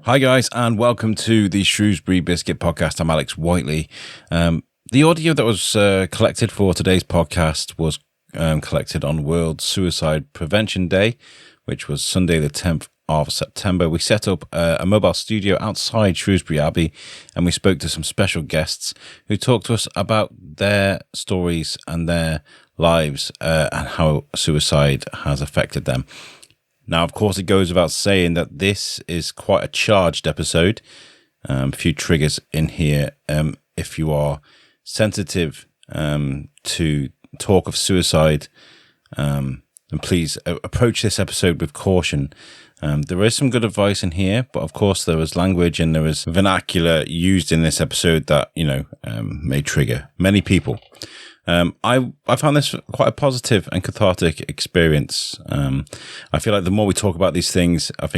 Hi guys, and welcome to the Shrewsbury Biscuit podcast. I'm Alex Whiteley. The audio that was collected for today's podcast was collected on World Suicide Prevention Day, which was Sunday the 10th of September. We set up a mobile studio outside Shrewsbury Abbey, and we spoke to some special guests who talked to us about their stories and their lives and how suicide has affected them. Now, of course, it goes without saying that this is quite a charged episode. A few triggers in here. If you are sensitive to talk of suicide, then please approach this episode with caution. There is some good advice in here, but of course there was language and there was vernacular used in this episode that, may trigger many people. I found this quite a positive and cathartic experience. I feel like the more we talk about these things, I've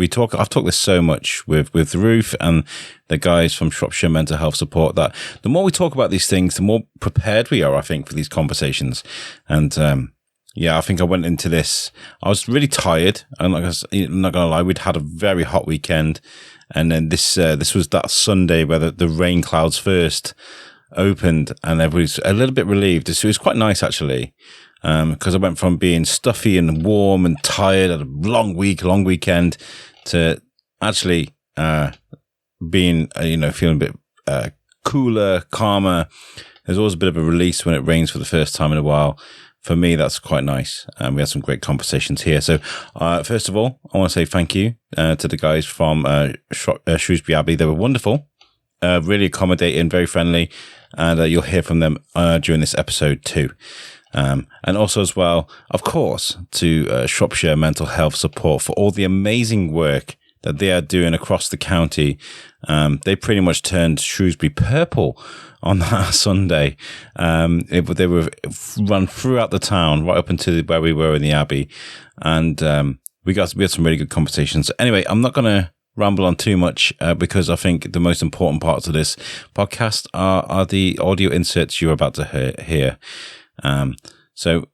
talked this so much with Ruth and the guys from Shropshire Mental Health Support, that the more we talk about these things, the more prepared we are, I think, for these conversations. And, I think I went into this, I was really tired. I'm not going to lie. We'd had a very hot weekend. And then this was that Sunday where the rain clouds first opened and everybody's a little bit relieved. It was quite nice actually, because I went from being stuffy and warm and tired, had a long weekend, to actually being feeling a bit cooler, calmer. There's always a bit of a release when it rains for the first time in a while. For me, that's quite nice. We had some great conversations here. So first of all, I want to say thank you to the guys from Shrewsbury Abbey. They were wonderful, really accommodating, very friendly. And you'll hear from them during this episode too. And also as well, of course, to Shropshire Mental Health Support for all the amazing work that they are doing across the county. They pretty much turned Shrewsbury purple on that Sunday. They were run throughout the town, right up into where we were in the Abbey. And we had some really good conversations. Anyway, I'm not going to ramble on too much because I think the most important parts of this podcast are the audio inserts you're about to hear. So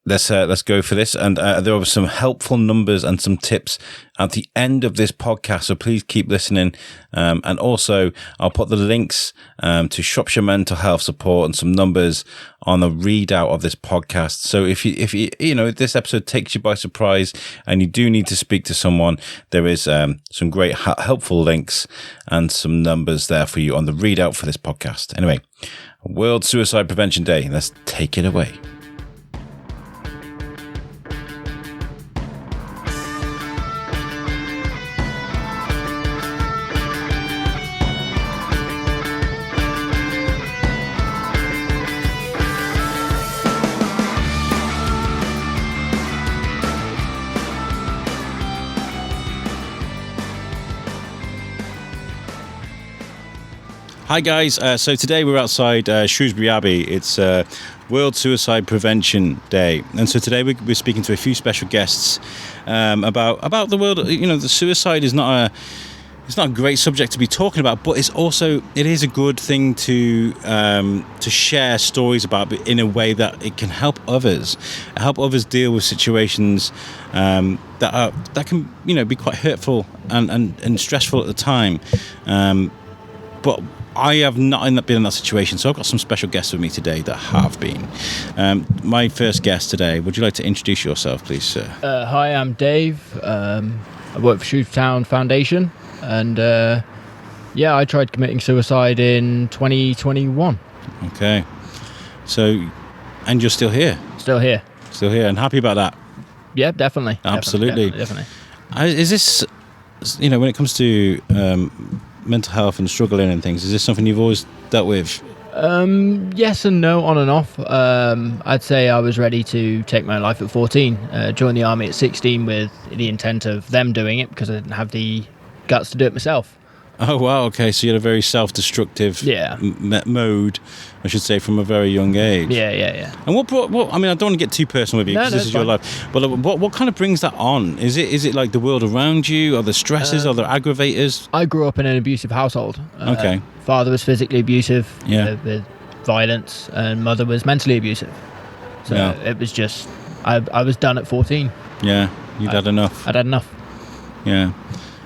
let's go for this. And there were some helpful numbers and some tips at the end of this podcast, so please keep listening. And also, I'll put the links to Shropshire Mental Health Support and some numbers on the readout of this podcast. So if if this episode takes you by surprise and you do need to speak to someone, there is some great helpful links and some numbers there for you on the readout for this podcast. Anyway, World Suicide Prevention Day. Let's take it away. Hi guys, so today we're outside Shrewsbury Abbey. It's World Suicide Prevention Day, and so today we're speaking to a few special guests about the world. The suicide is not a great subject to be talking about, but it is a good thing to share stories about, but in a way that it can help others deal with situations that can be quite hurtful and stressful at the time, but I have not been in that situation, so I've got some special guests with me today that have been. My first guest today, would you like to introduce yourself, please, sir? Hi, I'm Dave. I work for Shrewsbury Town Foundation, and I tried committing suicide in 2021. Okay. So, and you're still here? Still here, and happy about that? Yeah, definitely. Absolutely. Definitely. Is this, when it comes to mental health and struggling and things, is this something you've always dealt with? Yes and no, on and off. I'd say I was ready to take my life at 14, joined the army at 16 with the intent of them doing it because I didn't have the guts to do it myself. Oh, wow. Okay. So you had a very self-destructive mode, I should say, from a very young age. Yeah. And what, I mean, I don't want to get too personal with you because this is your life, but what kind of brings that on? Is it like the world around you? Are there stresses? Are there aggravators? I grew up in an abusive household. Okay. Father was physically abusive with violence, and mother was mentally abusive. So it was just, I was done at 14. Yeah. You'd had enough. I'd had enough. Yeah.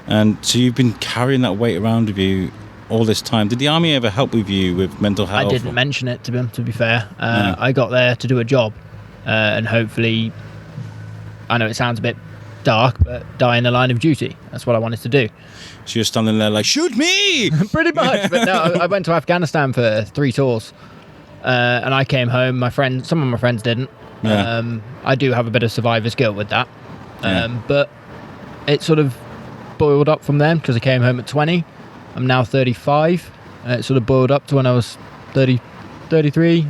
And so you've been carrying that weight around with you all this time. Did the army ever help with you with mental health? I didn't mention it, to be fair. I got there to do a job, and hopefully, I know it sounds a bit dark, but die in the line of duty. That's what I wanted to do. So you're standing there like, shoot me! Pretty much. But no, I went to Afghanistan for 3 tours, and I came home. Some of my friends didn't. Yeah. I do have a bit of survivor's guilt with that, but it sort of boiled up from then because I came home at 20. I'm now 35. It sort of boiled up to when I was 30, 33,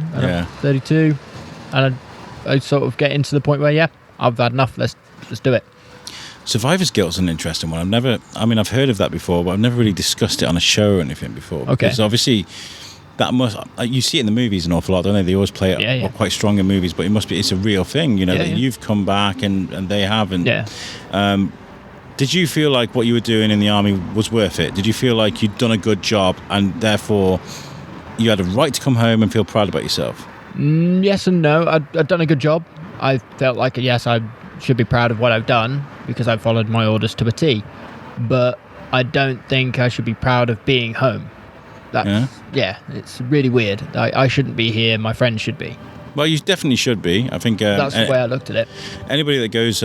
32, and I sort of get into the point where I've had enough. Let's do it. Survivor's guilt's an interesting one. I've heard of that before, but I've never really discussed it on a show or anything before. Okay. Because obviously, you see it in the movies an awful lot, don't they? They always play it quite strong in movies, but it's a real thing, that you've come back and they haven't. Yeah. Did you feel like what you were doing in the army was worth it? Did you feel like you'd done a good job and therefore you had a right to come home and feel proud about yourself? Yes and no. I'd done a good job. I felt like, yes, I should be proud of what I've done because I followed my orders to a T. But I don't think I should be proud of being home. It's really weird. I shouldn't be here. My friends should be. Well, you definitely should be. I think that's the way I looked at it. Anybody that goes,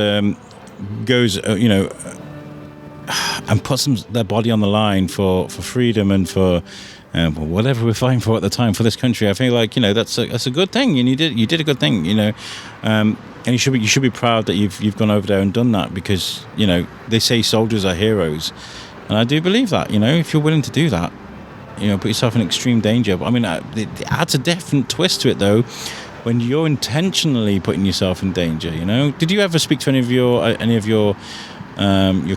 and puts their body on the line for freedom and for whatever we're fighting for at the time for this country, I feel like that's a good thing, and you did a good thing, and you should be proud that you've gone over there and done that because they say soldiers are heroes, and I do believe that. If you're willing to do that, put yourself in extreme danger. But it adds a different twist to it though when you're intentionally putting yourself in danger. Did you ever speak to any of your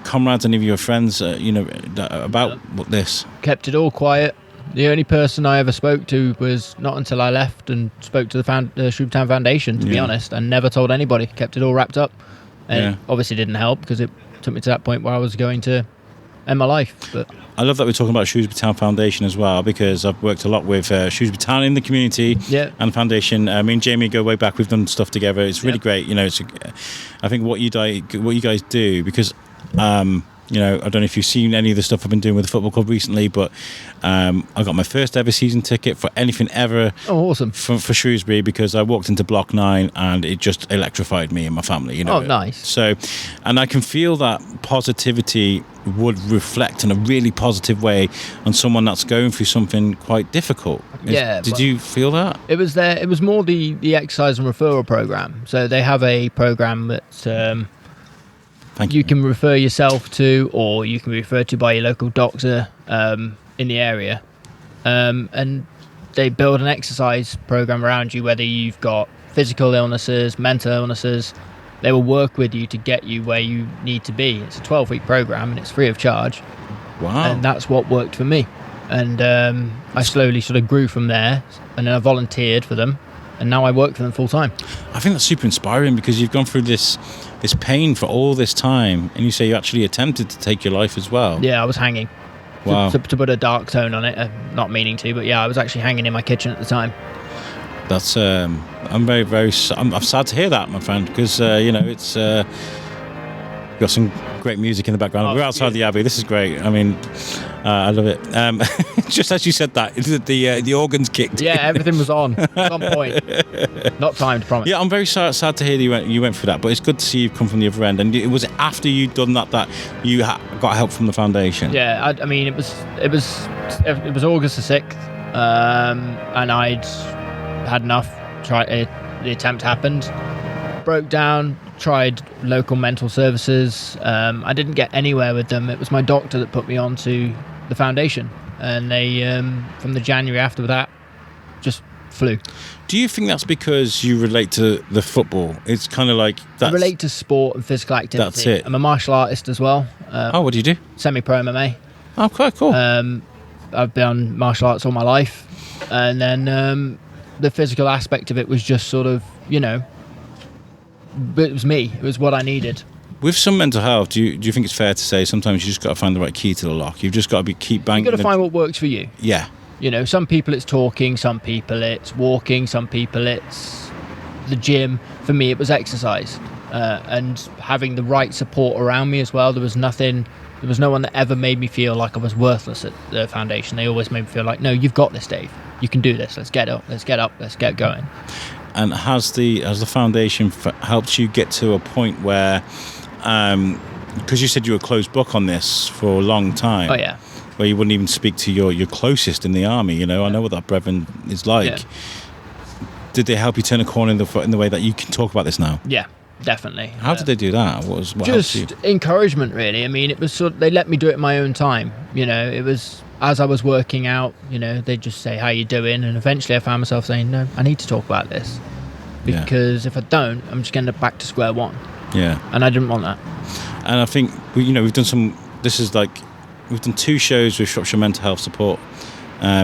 comrades, any of your friends, about this? Kept it all quiet. The only person I ever spoke to was not until I left and spoke to the Shrewsbury Town Foundation, to be honest, and never told anybody. Kept it all wrapped up. And it obviously didn't help because it took me to that point where I was going to end my life. But I love that we're talking about Shrewsbury Town Foundation as well, because I've worked a lot with Shrewsbury Town in the community and Foundation. Me and Jamie go way back. We've done stuff together. It's really great. I think what you guys do, because I don't know if you've seen any of the stuff I've been doing with the football club recently, but I got my first ever season ticket for anything ever. Oh, awesome. For Shrewsbury, because I walked into Block 9 and it just electrified me and my family. Oh, nice. So, and I can feel that positivity would reflect in a really positive way on someone that's going through something quite difficult. Did you feel that? It was more the exercise and referral program. So they have a program that you can refer yourself to, or you can be referred to by your local doctor in the area, and they build an exercise program around you, whether you've got physical illnesses, mental illnesses. They will work with you to get you where you need to be. It's a 12-week program and it's free of charge. Wow. And that's what worked for me. And I slowly sort of grew from there, and then I volunteered for them, and now I work for them full time. I think that's super inspiring, because you've gone through this pain for all this time, and you say you actually attempted to take your life as well. Yeah, I was hanging. Wow. To put a dark tone on it, not meaning to, but I was actually hanging in my kitchen at the time. That's I'm very, very. I'm sad to hear that, my friend, because it's got some great music in the background. We're outside the Abbey. This is great. I mean, I love it. Just as you said that, the organs kicked. Yeah, everything was on at some point. Not timed, promise. Yeah, I'm very sad to hear that you went through that, but it's good to see you've come from the other end. And it was after you'd done that you got help from the foundation. Yeah, I mean, it was August the 6th, and I'd had enough. The attempt happened, broke down. Tried local mental services. I didn't get anywhere with them. It was my doctor that put me on to the foundation, and they from the January after that just flew. Do you think that's because you relate to the football? It's kind of like I relate to sport and physical activity. That's it. I'm a martial artist as well. What do you do? Semi-pro MMA. Oh, quite cool. I've been on martial arts all my life, and then the physical aspect of it was just sort of but it was me. It was what I needed. With some mental health, do you think it's fair to say sometimes you just got to find the right key to the lock? You've just got to keep banging. You've got to find what works for you. Yeah. Some people it's talking, some people it's walking, some people it's the gym. For me, it was exercise, and having the right support around me as well. There was nothing There was no one that ever made me feel like I was worthless at the foundation. They always made me feel like, no, you've got this, Dave. You can do this. Let's get up. Let's get going. And has the foundation helped you get to a point where, because you said you were a closed book on this for a long time. Oh, yeah. Where you wouldn't even speak to your closest in the army, you know. Yeah. I know what that brethren is like. Yeah. Did they help you turn a corner in the way that you can talk about this now? Yeah, definitely. How did they do that? What just helped you? Encouragement, really. I mean, it was they let me do it in my own time. You know, it was as I was working out. You know, they'd just say, "How you doing?" And eventually, I found myself saying, "No, I need to talk about this because if I don't, I'm just going to back to square one." Yeah, and I didn't want that. And I think we've done some. This is like we've done 2 shows with Shropshire Mental Health Support.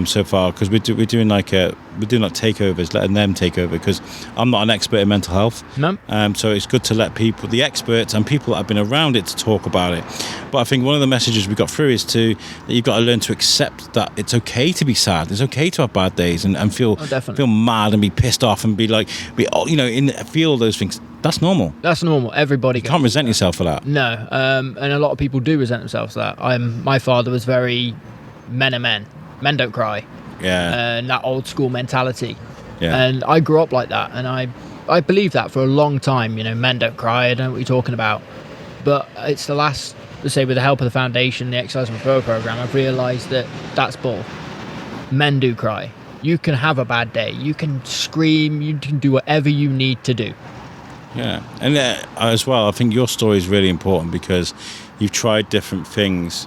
So far, because we're doing like takeovers, letting them take over, because I'm not an expert in mental health. No. So it's good to let people, the experts and people that have been around it, to talk about it. But I think one of the messages we got through is that you've got to learn to accept that it's okay to be sad. It's okay to have bad days and feel mad and be pissed off and feel those things. That's normal. That's normal. Everybody can't resent yourself for that. No. And a lot of people do resent themselves for that. My father was very men are men. Men don't cry. Yeah. And that old school mentality. Yeah. And I grew up like that, and I believed that for a long time. You know, men don't cry. I don't know what you're talking about. But it's the last, let's say, with the help of the foundation, the exercise referral program, I've realised that that's bull. Men do cry. You can have a bad day. You can scream. You can do whatever you need to do. Yeah. And as well, I think your story is really important because you've tried different things.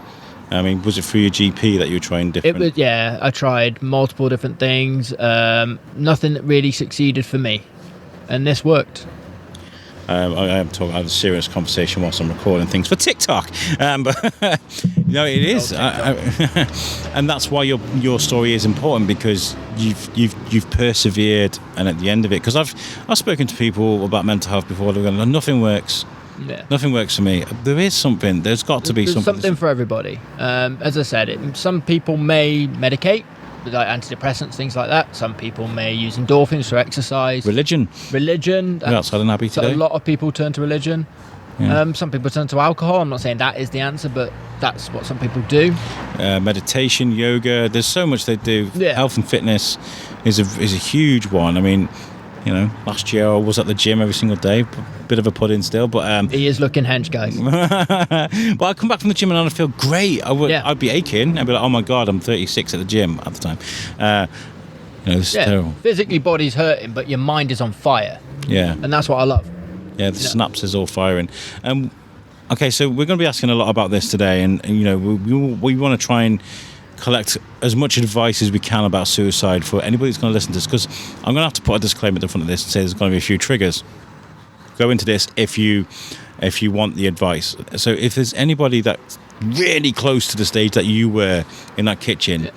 I mean, was it through your GP that you were trying different? It was, yeah. I tried multiple different things. Nothing that really succeeded for me, and this worked. I have a serious conversation whilst I'm recording things for TikTok, but it is, and that's why your story is important, because you've persevered, and at the end of it, because I've spoken to people about mental health before, they're going, nothing works. Yeah. Nothing works for me. There is something. There's got to be something. Something for everybody. As I said, some people may medicate, like antidepressants, things like that. Some people may use endorphins for exercise. Religion. We're outside an abbey today. A lot of people turn to religion. Yeah. Some people turn to alcohol. I'm not saying that is the answer, but that's what some people do. Meditation, yoga. There's so much they do. Yeah. Health and fitness is a huge one. I mean, last year I was at the gym every single day. Bit of a pudding still, but he is looking hench, guys. But I come back from the gym and I'd feel great. I'd be aching. I'd be like, oh my god, I'm 36 at the gym at the time. It's terrible. Physically, body's hurting, but your mind is on fire. Yeah, and that's what I love. Yeah, the synapse is all firing. Okay, so we're going to be asking a lot about this today, and we want to try and collect as much advice as we can about suicide for anybody who's going to listen to this, because I'm going to have to put a disclaimer at the front of this and say there's going to be a few triggers. Go into this if you want the advice. So if there's anybody that's really close to the stage that you were in that kitchen,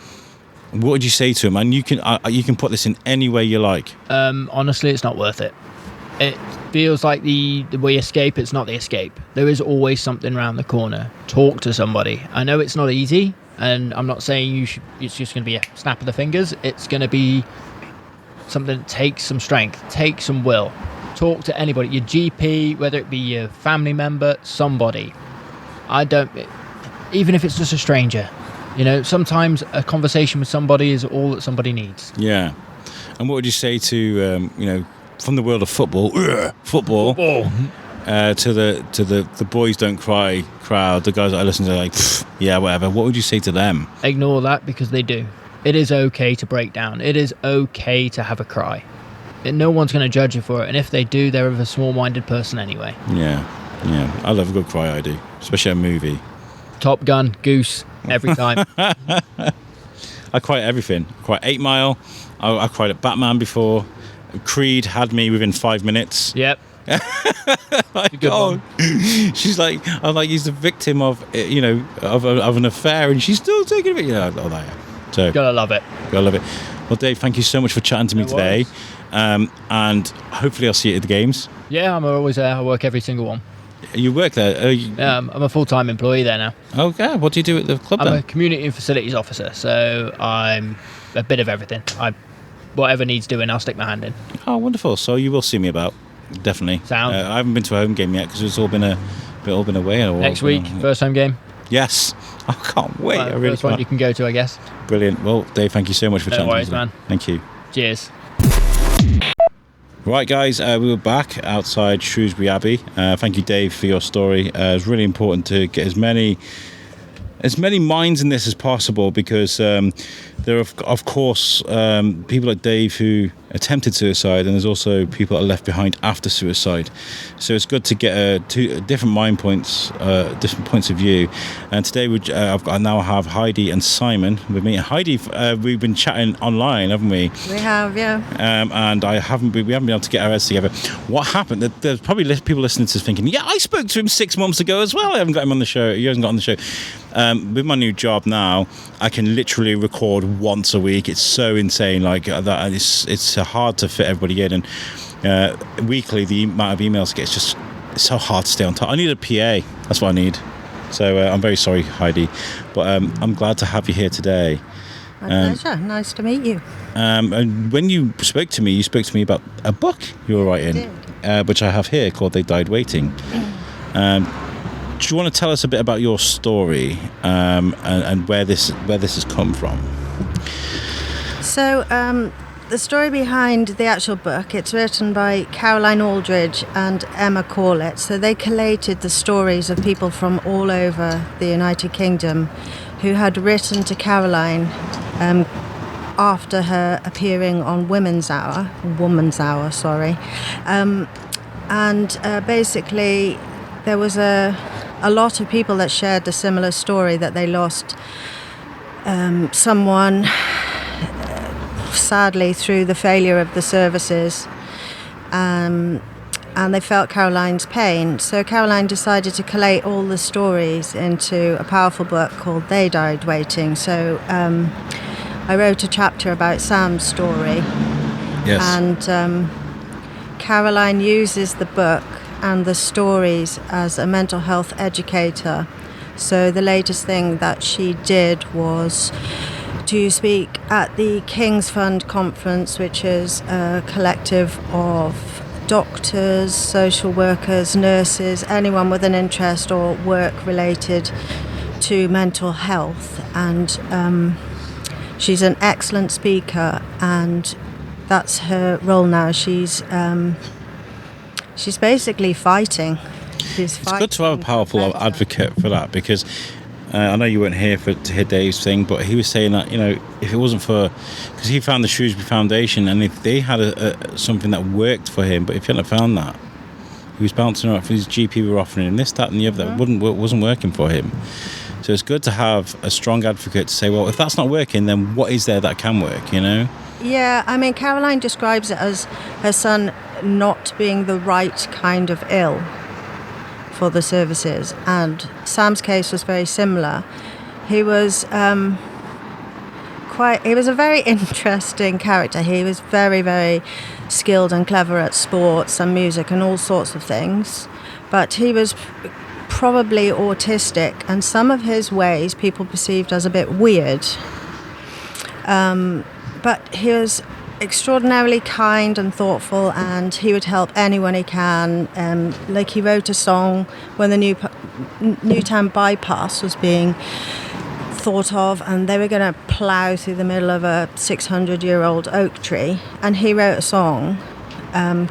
what would you say to them? And you can put this in any way you like. Honestly, it's not worth it. It feels like the way escape, it's not the escape. There is always something around the corner. Talk to somebody. I know it's not easy, and I'm not saying it's just going to be a snap of the fingers. It's going to be something that takes some strength, takes some will. Talk to anybody, your GP, whether it be your family member, somebody. Even if it's just a stranger. Sometimes a conversation with somebody is all that somebody needs. Yeah. And what would you say to, from the world of football, to the boys don't cry crowd, the guys that I listen to, like, yeah, whatever. What would you say to them? Ignore that, because they do. It is okay to break down. It is okay to have a cry. No one's going to judge you for it, and if they do, they're of a small-minded person anyway. Yeah. I love a good cry, I do, especially a movie. Top Gun, Goose, every time. I cry at everything. I cry at 8 Mile. I cried at Batman before. Creed had me within 5 minutes. Yep. One. She's like, I'm like, he's the victim of of an affair, and she's still taking it. Yeah, all that. So gotta love it. Well, Dave, thank you so much for chatting to me today. And hopefully I'll see you at the games. Yeah, I'm always there. I work every single one. You work there? I'm a full-time employee there now. Oh, yeah. What do you do at the club then? I'm a community and facilities officer, so I'm a bit of everything. Whatever needs doing, I'll stick my hand in. Oh, wonderful. So you will see me about, definitely. Sound. I haven't been to a home game yet because it's all been away. Next week, first home game. Yes. I can't wait. Well, I really first one can't. you can go to, I guess. Brilliant. Well, Dave, thank you so much for No chatting worries, to us. man. Thank you. Cheers. Right, guys, we were back outside Shrewsbury Abbey. Thank you, Dave, for your story. It's really important to get as many minds in this as possible, because there are, of course, people like Dave who attempted suicide, and there's also people that are left behind after suicide. So it's good to get two different mind points, different points of view. And today I now have Heidi and Simon with me. Heidi, we've been chatting online, haven't we? We have, yeah. And we haven't been able to get our heads together. What happened? There's probably people listening to this thinking, yeah, I spoke to him 6 months ago as well. I haven't got him on the show. He hasn't got on the show. With my new job now, I can literally record once a week. It's so insane, like that. It's hard to fit everybody in, and weekly the amount of emails I get, it's so hard to stay on top. I need a PA. That's what I need. So I'm very sorry, Heidi, but I'm glad to have you here today. My pleasure. Nice to meet you. And when you spoke to me about a book you were writing, which I have here, called "They Died Waiting." Do you want to tell us a bit about your story and where this has come from? So the story behind the actual book, it's written by Caroline Aldridge and Emma Corlett. So they collated the stories of people from all over the United Kingdom who had written to Caroline after her appearing on Woman's Hour, and basically there was a lot of people that shared a similar story, that they lost someone sadly through the failure of the services, and they felt Caroline's pain. So Caroline decided to collate all the stories into a powerful book called They Died Waiting. So I wrote a chapter about Sam's story. Yes. And Caroline uses the book and the stories as a mental health educator. So the latest thing that she did was to speak at the King's Fund Conference, which is a collective of doctors, social workers, nurses, anyone with an interest or work related to mental health. And she's an excellent speaker, and that's her role now. She's basically fighting. It's good to have a powerful advocate for that, because I know you weren't here to hear Dave's thing, but he was saying that, if it wasn't for, because he found the Shrewsbury Foundation, and if they had something that worked for him, but if he hadn't found that, he was bouncing around, his GP were offering him this, that, and the other, that wasn't working for him. So it's good to have a strong advocate to say, well, if that's not working, then what is there that can work, Yeah, I mean, Caroline describes it as her son not being the right kind of ill for the services, and Sam's case was very similar. He was he was a very interesting character. He was very, very skilled and clever at sports and music and all sorts of things, but he was probably autistic, and some of his ways people perceived as a bit weird. But he was extraordinarily kind and thoughtful, and he would help anyone he can. Like, he wrote a song when the Newtown bypass was being thought of, and they were going to plough through the middle of a 600-year-old oak tree, and he wrote a song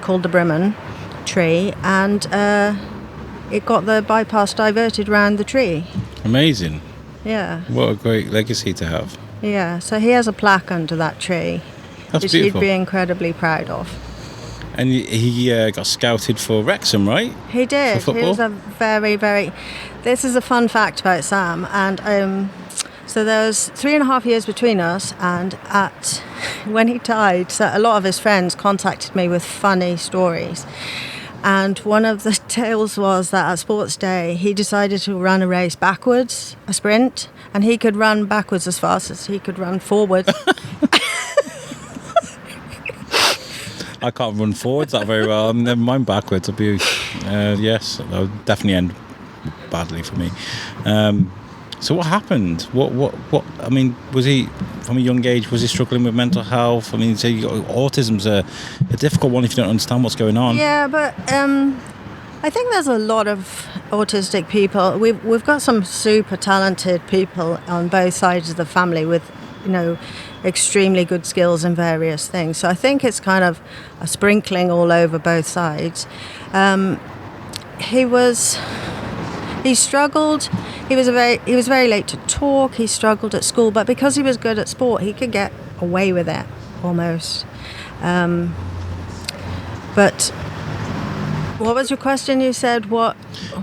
called The Brimmen Tree, and it got the bypass diverted round the tree. Amazing. Yeah. What a great legacy to have. Yeah, so he has a plaque under that tree. That's which beautiful. He'd be incredibly proud of. And he got scouted for Wrexham, right? He did. For football? He was a very, very... This is a fun fact about Sam. And so there was 3.5 years between us, and when he died, so a lot of his friends contacted me with funny stories. And one of the tales was that at sports day, he decided to run a race backwards, a sprint, and he could run backwards as fast as he could run forward. I can't run forwards that very well. Never mind backwards. I'd be, yes, that would definitely end badly for me. So what happened? What? I mean, was he, from a young age, was he struggling with mental health? I mean, so autism's a difficult one if you don't understand what's going on. Yeah, but I think there's a lot of autistic people. We've got some super talented people on both sides of the family with, extremely good skills in various things. So I think it's kind of a sprinkling all over both sides. He struggled. He was very late to talk. He struggled at school, but because he was good at sport, he could get away with it almost. But what was your question? You said what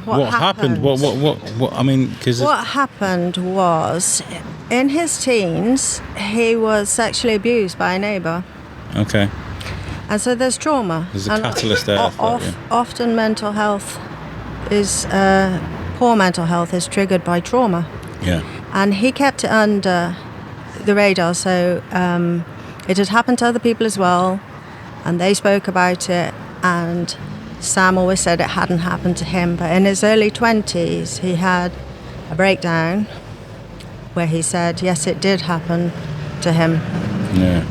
happened? What I mean, because what happened was, in his teens, he was sexually abused by a neighbour. Okay. And so there's trauma. There's a catalyst there. Often mental health is poor mental health is triggered by trauma. Yeah. And he kept it under the radar, so it had happened to other people as well, and they spoke about it, and Sam always said it hadn't happened to him. But in his early 20s, he had a breakdown where he said, yes, it did happen to him. Yeah.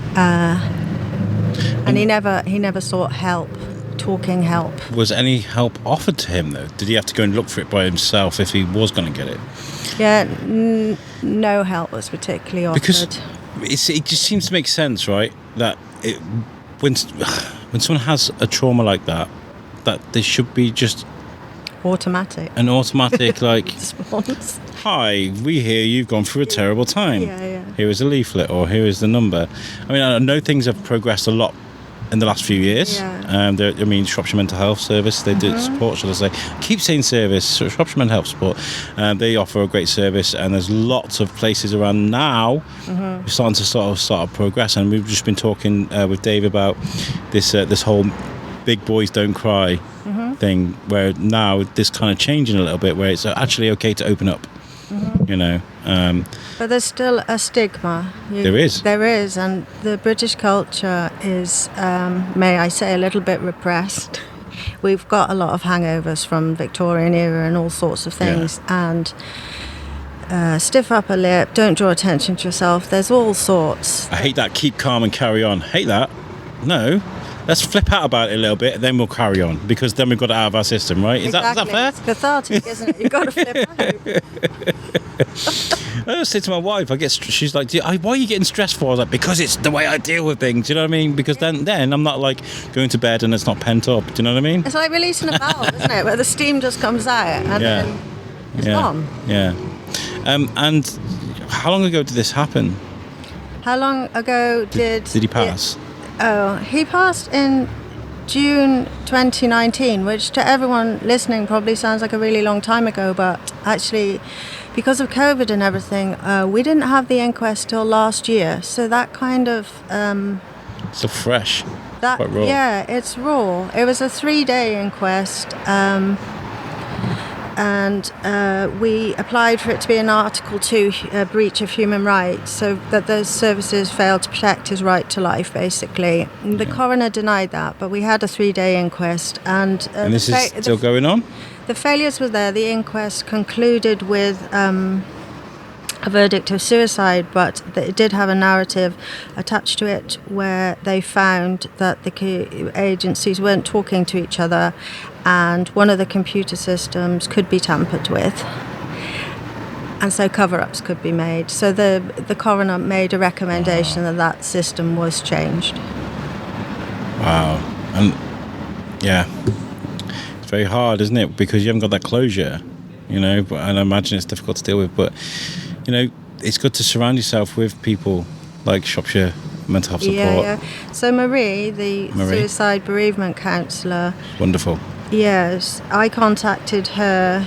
And he never sought help, talking help. Was any help offered to him, though? Did he have to go and look for it by himself if he was going to get it? Yeah, no help was particularly offered. Because it just seems to make sense, right? That when someone has a trauma like that there should be just an automatic like response. Hi, we hear you've gone through a terrible time. Yeah. Here is a leaflet, or here is the number. I mean, I know things have progressed a lot in the last few years. Yeah. Shropshire Mental Health Service, they do support, shall I say. I keep saying service, Shropshire Mental Health Support. They offer a great service, and there's lots of places around now. We're starting to sort of progress, and we've just been talking with Dave about this whole big boys don't cry thing, where now this kind of changing a little bit, where it's actually okay to open up. But there's still a stigma. There is, and the British culture is, may I say, a little bit repressed. We've got a lot of hangovers from Victorian era and all sorts of things, and stiff upper lip, don't draw attention to yourself. There's all sorts. I hate that. Keep calm and carry on. Hate that. No. Let's flip out about it a little bit, then we'll carry on, because then we've got it out of our system, right? Is that fair? It's cathartic, isn't it? You've got to flip out. I always say to my wife, she's like, why are you getting stressed for? I was like, because it's the way I deal with things, do you know what I mean? Because then I'm not like going to bed and it's not pent up, do you know what I mean? It's like releasing a valve, isn't it? Where the steam just comes out and then it's gone. Yeah. And how long ago did this happen? How long ago did he pass? He passed in June 2019, which to everyone listening probably sounds like a really long time ago, but actually, because of COVID and everything, we didn't have the inquest till last year, so that kind of... so fresh, quite raw. Yeah, it's raw. It was a 3-day inquest, and we applied for it to be an Article 2 breach of human rights, so that those services failed to protect his right to life, basically. The coroner denied that, but we had a 3-day inquest. And this is still going on? The failures were there. The inquest concluded with a verdict of suicide, but it did have a narrative attached to it where they found that the agencies weren't talking to each other, and one of the computer systems could be tampered with, and so cover-ups could be made. So the coroner made a recommendation that system was changed. Wow. And yeah, it's very hard, isn't it? Because you haven't got that closure, and I imagine it's difficult to deal with, but it's good to surround yourself with people like Shropshire Mental Health Support. Yeah. So Marie, the suicide bereavement counsellor. Wonderful. Yes, I contacted her,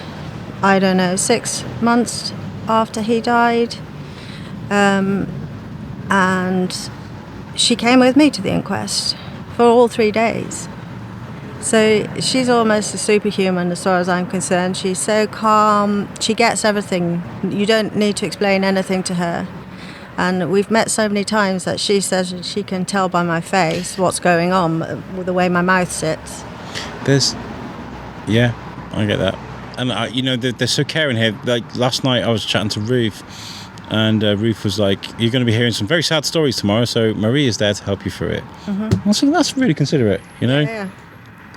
6 months after he died, and she came with me to the inquest for all 3 days. So she's almost a superhuman as far as I'm concerned. She's so calm. She gets everything. You don't need to explain anything to her. And we've met so many times that she says she can tell by my face what's going on with the way my mouth sits. Yeah, I get that. And, they're so caring here. Like, last night I was chatting to Ruth, and Ruth was like, you're going to be hearing some very sad stories tomorrow, so Marie is there to help you through it. I was thinking, that's really considerate, Yeah.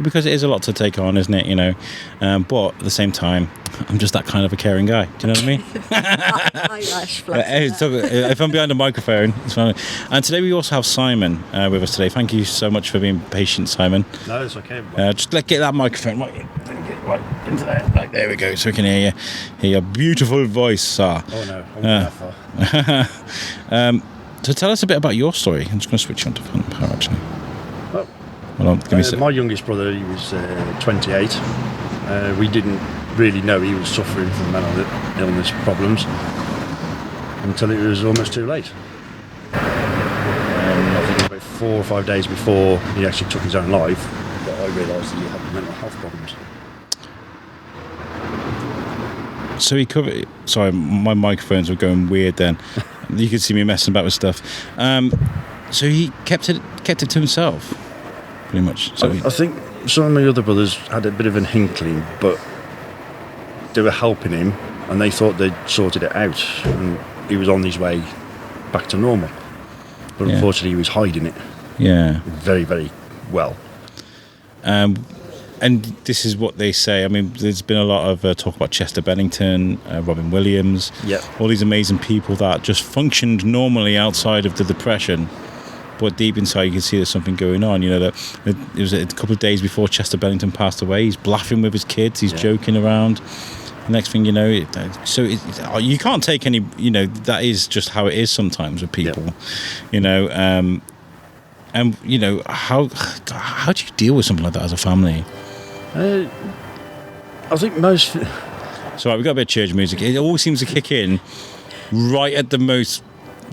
because it is a lot to take on, isn't it? But at the same time, I'm just that kind of a caring guy. Do you know what I mean? If I'm behind a microphone, it's fine. And today we also have Simon with us today. Thank you so much for being patient, Simon. No, it's okay. Just get that microphone right into there. Right, there we go, so we can hear your beautiful voice, sir. Oh no, I won't go that far. So tell us a bit about your story. I'm just going to switch you on to power, actually. My youngest brother, he was 28. We didn't really know he was suffering from mental illness problems until it was almost too late. I think about 4 or 5 days before he actually took his own life that I realised that he had mental health problems. So he covered... Sorry, my microphones were going weird then. You could see me messing about with stuff. So he kept it to himself, pretty much. So I think some of my other brothers had a bit of an inkling, but they were helping him, and they thought they'd sorted it out, and he was on his way back to normal. But unfortunately, he was hiding it. Yeah. Very, very well. And this is what they say. I mean, there's been a lot of talk about Chester Bennington, Robin Williams, all these amazing people that just functioned normally outside of the depression, but deep inside you can see there's something going on. That it was a couple of days before Chester Bennington passed away. He's laughing with his kids. He's joking around. The next thing you know, you can't take any. That is just how it is sometimes with people. And how do you deal with something like that as a family? I think most... So we've got a bit of church music. It always seems to kick in right at the most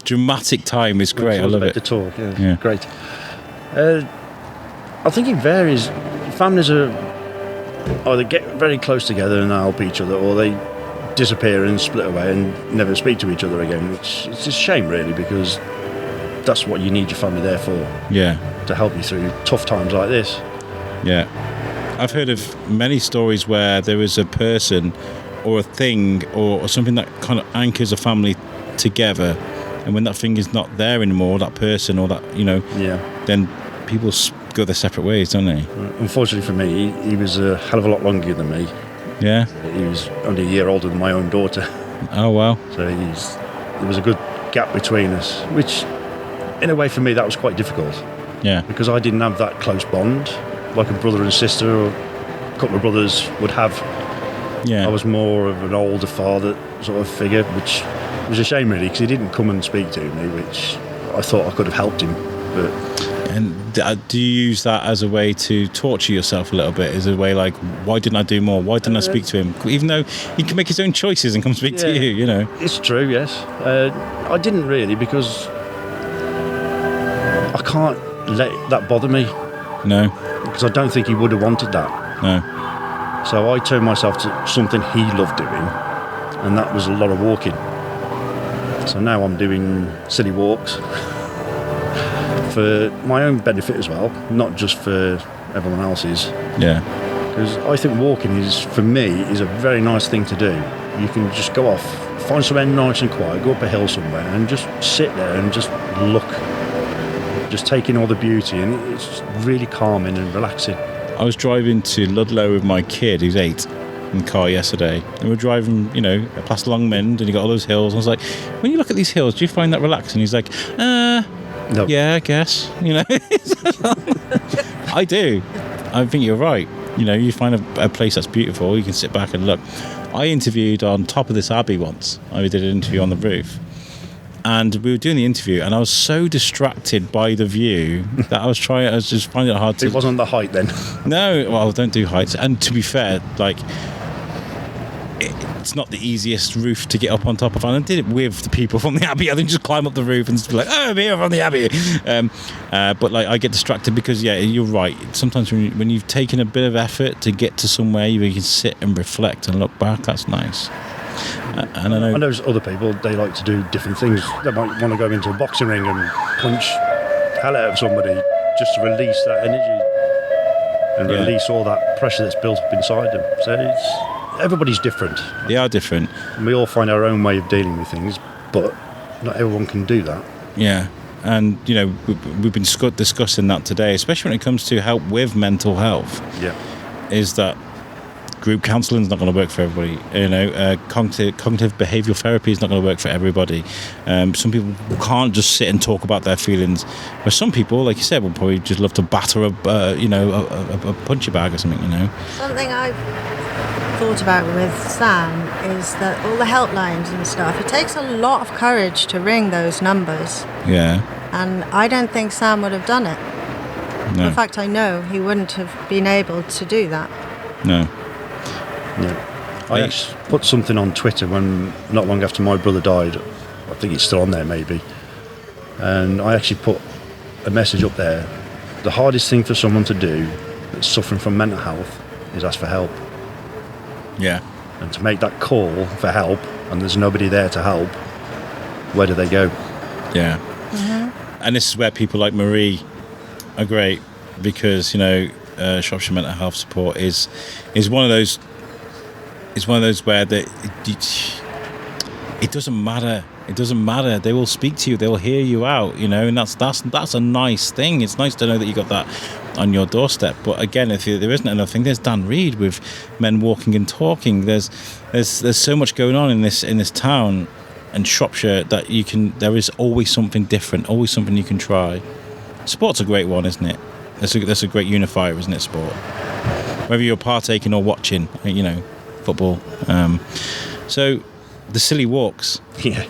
dramatic time. It's great. I love it. The talk, yeah. Great. I think it varies. Families are either get very close together and help each other, or they disappear and split away and never speak to each other again. It's a shame, really, because that's what you need your family there for. Yeah. To help you through tough times like this. Yeah. I've heard of many stories where there is a person or a thing or something that kind of anchors a family together, and when that thing is not there anymore, that person or that, then people go their separate ways, don't they? Unfortunately for me, he was a hell of a lot longer than me. Yeah? He was only a year older than my own daughter. Oh, wow. So there was a good gap between us, which in a way for me that was quite difficult. Yeah. Because I didn't have that close bond like a brother and sister or a couple of brothers would have. Yeah. I was more of an older father sort of figure, which was a shame really, because he didn't come and speak to me, which I thought I could have helped him. But and do you use that as a way to torture yourself a little bit? As a way like, why didn't I do more? Why didn't I speak to him? Even though he can make his own choices and come speak to you, It's true, yes. I didn't really, because I can't let that bother me. No. Because I don't think he would have wanted that. No. So I turned myself to something he loved doing, and that was a lot of walking. So now I'm doing silly walks for my own benefit as well, not just for everyone else's. Yeah. Because I think walking for me is a very nice thing to do. You can just go off, find somewhere nice and quiet, go up a hill somewhere and just sit there and just look. Just taking all the beauty, and it's really calming and relaxing. I was driving to Ludlow with my kid, who's 8, in the car yesterday, and we're driving, past Longmend, and you got all those hills. I was like, when you look at these hills, do you find that relaxing? He's like, no. Yeah, I guess. I do. I think you're right. You find a place that's beautiful, you can sit back and look. I interviewed on top of this abbey once. I did an interview on the roof. And we were doing the interview, and I was so distracted by the view that I was just finding it hard to... It wasn't the height then? No, well, don't do heights. And to be fair, it's not the easiest roof to get up on top of. And I did it with the people from the Abbey. I didn't just climb up the roof and just be like, I'm here from the Abbey. But I get distracted because, you're right. Sometimes when you've taken a bit of effort to get to somewhere where you can sit and reflect and look back, that's nice. And I know there's other people, they like to do different things. They might want to go into a boxing ring and punch hell out of somebody just to release that energy and release all that pressure that's built up inside them. So everybody's different. They are different. And we all find our own way of dealing with things, but not everyone can do that. Yeah. and we've been discussing that today, especially when it comes to help with mental health. Yeah. Is that group counselling is not going to work for everybody. Cognitive behavioural therapy is not going to work for everybody. Some people can't just sit and talk about their feelings, but some people, like you said, will probably just love to batter a punching bag or something. Something I've thought about with Sam is that all the helplines and stuff, it takes a lot of courage to ring those numbers. Yeah. And I don't think Sam would have done it. No. In fact, I know he wouldn't have been able to do that. No. Yeah. I actually put something on Twitter not long after my brother died. I think it's still on there maybe. And I actually put a message up there. The hardest thing for someone to do that's suffering from mental health is ask for help. Yeah. And to make that call for help and there's nobody there to help, where do they go? Yeah. Mm-hmm. And this is where people like Marie are great, because Shropshire Mental Health Support is one of those. It's one of those where it doesn't matter. It doesn't matter. They will speak to you. They will hear you out. And that's a nice thing. It's nice to know that you got that on your doorstep. But again, if there isn't another thing, there's Dan Reed with Men Walking and Talking. There's so much going on in this town and Shropshire that there is always something different. Always something you can try. Sport's a great one, isn't it? That's a great unifier, isn't it? Sport. Whether you're partaking or watching, football. So the silly walks. Yeah.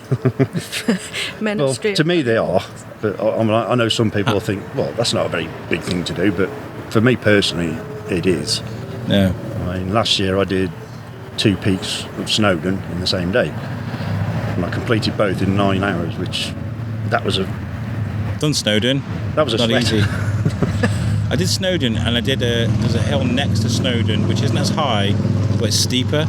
Well, to me they are, but I know some people think, well, that's not a very big thing to do, but for me personally, it is. Yeah. I mean, last year I did 2 peaks of Snowdon in the same day, and I completed both in 9 hours, Done Snowdon. That was not sweat. easy. I did Snowdon, and there's a hill next to Snowdon which isn't as high but it's steeper.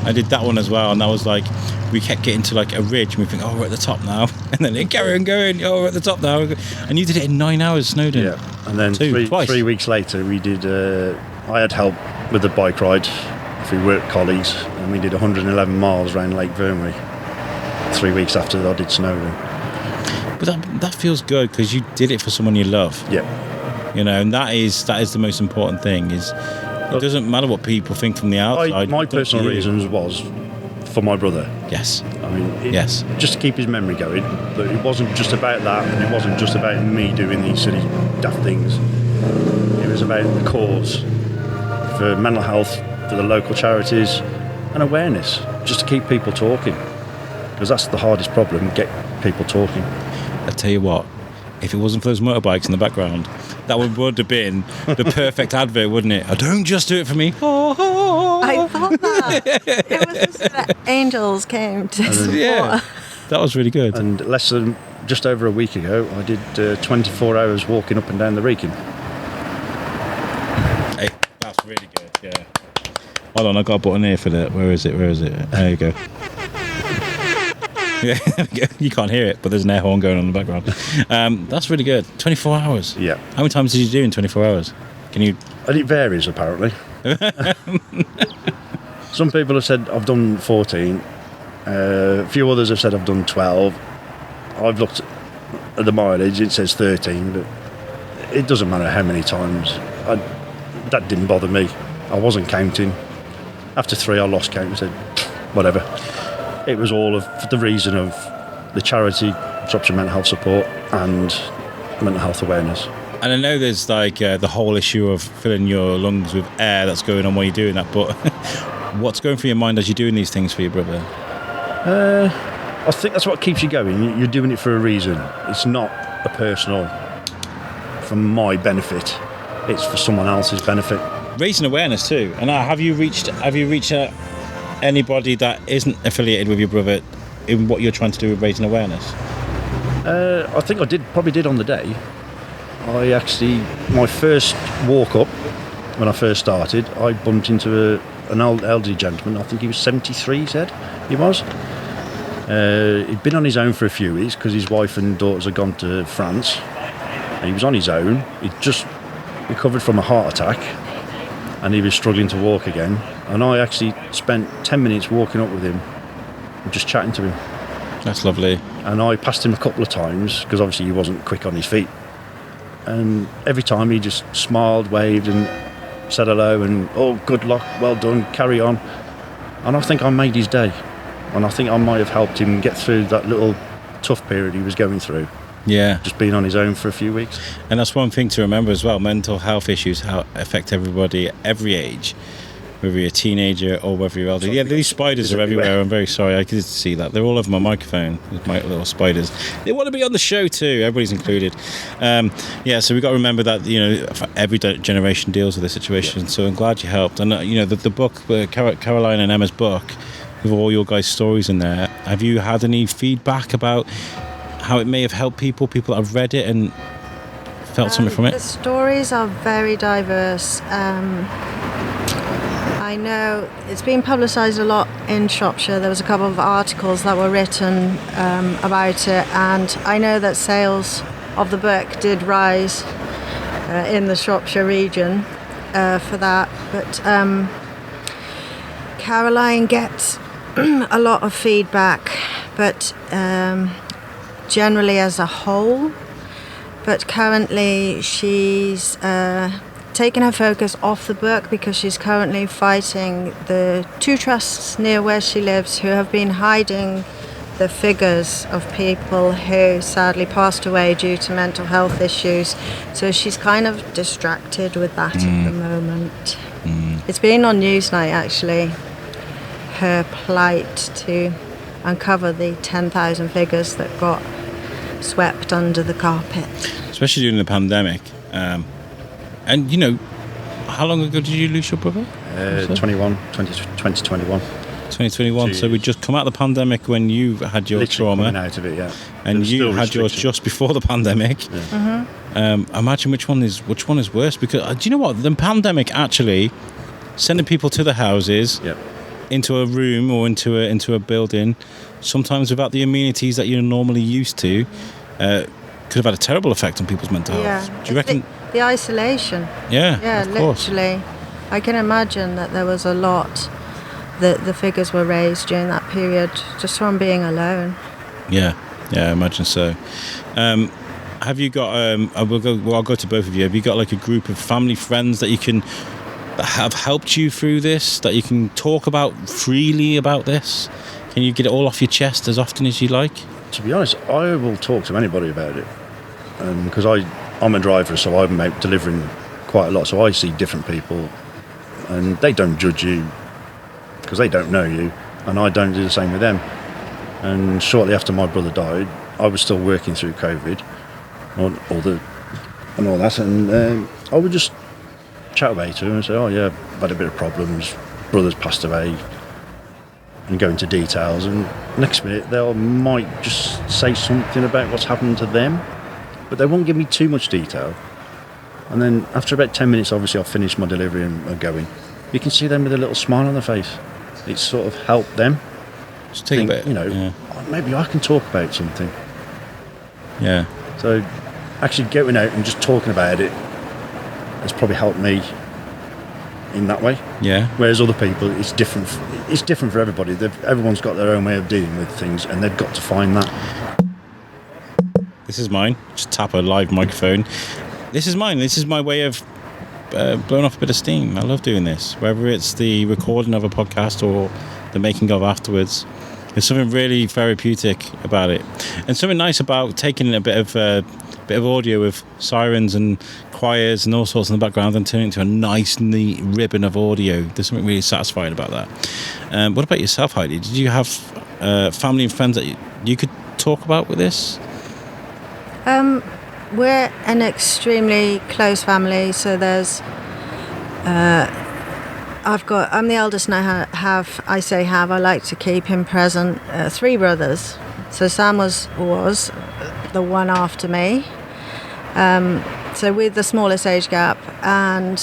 I did that one as well, and that was like, we kept getting to like a ridge and we think, oh, we're at the top now, and then they carry on going, oh, we're at the top now, and you did it in 9 hours, Snowdon. Yeah. And then twice. 3 weeks later we did I had help with the bike ride through work colleagues, and we did 111 miles around Lake Vyrnwy 3 weeks after I did Snowdon. But that feels good because you did it for someone you love. Yeah. And that is the most important thing. Is it doesn't matter what people think from the outside. My personal reasons was for my brother. Yes. I mean, yes. Just to keep his memory going. But it wasn't just about that, and it wasn't just about me doing these silly daft things. It was about the cause for mental health, for the local charities, and awareness, just to keep people talking. Because that's the hardest problem, get people talking. I tell you what, if it wasn't for those motorbikes in the background, that would have been the perfect advert, wouldn't it? Don't just do it for me. I thought that. It was just that angels came to support. Yeah, that was really good. And less than just over a week ago, I did 24 hours walking up and down the Wrekin. Hey, that's really good, yeah. Hold on, I got a button here for that. Where is it? There you go. Yeah, you can't hear it, but there's an air horn going on in the background. That's really good. 24 hours. Yeah. How many times did you do in 24 hours? Can you? And it varies, apparently. Some people have said I've done 14. A few others have said I've done 12. I've looked at the mileage, it says 13, but it doesn't matter how many times. That didn't bother me. I wasn't counting. After 3, I lost count and said, whatever. It was all of the reason of the charity, Shropshire Mental Health Support, and mental health awareness. And I know there's like the whole issue of filling your lungs with air that's going on while you're doing that, but what's going through your mind as you're doing these things for your brother? I think that's what keeps you going. You're doing it for a reason. It's not a personal, for my benefit. It's for someone else's benefit. Raising awareness too. And have you reached anybody that isn't affiliated with your brother in what you're trying to do with raising awareness? I think I probably did on the day. My first walk up, when I first started, I bumped into an elderly gentleman. I think he was 73, he said he was. He'd been on his own for a few weeks because his wife and daughters had gone to France. And he was on his own. He'd just recovered from a heart attack and he was struggling to walk again. And I actually spent 10 minutes walking up with him and just chatting to him. That's lovely. and I passed him a couple of times because obviously he wasn't quick on his feet. And every time he just smiled, waved, and said hello, and oh, good luck, well done, carry on. And I think I made his day, and I think I might have helped him get through that little tough period he was going through. Yeah. Just being on his own for a few weeks. And that's one thing to remember as well. Mental health issues how affect everybody at every age, whether you're a teenager or whether you're elderly. Yeah, these spiders are everywhere. I'm very sorry. I could see that. They're all over my microphone, my little spiders. They want to be on the show too. Everybody's included. Yeah, so we've got to remember that, every generation deals with this situation. Yeah. So I'm glad you helped. And, the book, Caroline and Emma's book, with all your guys' stories in there, have you had any feedback about how it may have helped people that have read it and felt something from it? The stories are very diverse. I know it's been publicised a lot in Shropshire. There was a couple of articles that were written about it, and I know that sales of the book did rise in the Shropshire region for that. But Caroline gets a lot of feedback, but generally as a whole. But currently she's taken her focus off the book because she's currently fighting the two trusts near where she lives who have been hiding the figures of people who sadly passed away due to mental health issues. So she's kind of distracted with that at the moment. It's been on Newsnight actually, her plight to uncover the 10,000 figures that got swept under the carpet. Especially during the pandemic. And, how long ago did you lose your brother? 2021. 2021. Jeez. So we'd just come out of the pandemic when you had your trauma. Coming out of it, yeah. And you had yours just before the pandemic. Yeah. Imagine which one is worse, because do you know what? The pandemic actually sending people to the houses, into a room or into a building, sometimes without the amenities that you're normally used to, could have had a terrible effect on people's mental health. Do you reckon? The isolation. Yeah, literally. I can imagine that there was a lot that the figures were raised during that period just from being alone. Yeah, I imagine so. Have you got? I'll go to both of you. Have you got like a group of family friends that have helped you through this, that you can talk about freely about this? Can you get it all off your chest as often as you like? To be honest, I will talk to anybody about it, because I'm a driver, so I'm out delivering quite a lot, so I see different people, and they don't judge you because they don't know you, and I don't do the same with them. And shortly after my brother died, I was still working through COVID and all that, and I would just chat about it and say, oh yeah, I've had a bit of problems, brother's passed away, and go into details, and next minute they might just say something about what's happened to them, but they won't give me too much detail. And then after about 10 minutes, obviously I'll finish my delivery and going. You can see them with a little smile on their face. It's sort of helped them. Just take a bit, oh, maybe I can talk about something. Yeah. So actually going out and just talking about it has probably helped me in that way. Yeah. Whereas other people, it's different. It's different for everybody. Everyone's got their own way of dealing with things, and they've got to find that. This is mine. Just tap a live microphone. This is mine. This is my way of blowing off a bit of steam. I love doing this. Whether it's the recording of a podcast or the making of afterwards, there's something really therapeutic about it, and something nice about taking a bit of audio with sirens and choirs and all sorts in the background and turning it into a nice, neat ribbon of audio. There's something really satisfying about that. What about yourself, Heidi? Did you have family and friends that you could talk about with this? We're an extremely close family, so there's I'm the eldest, and I like to keep him present, 3 brothers. So Sam was the one after me, so with the smallest age gap, and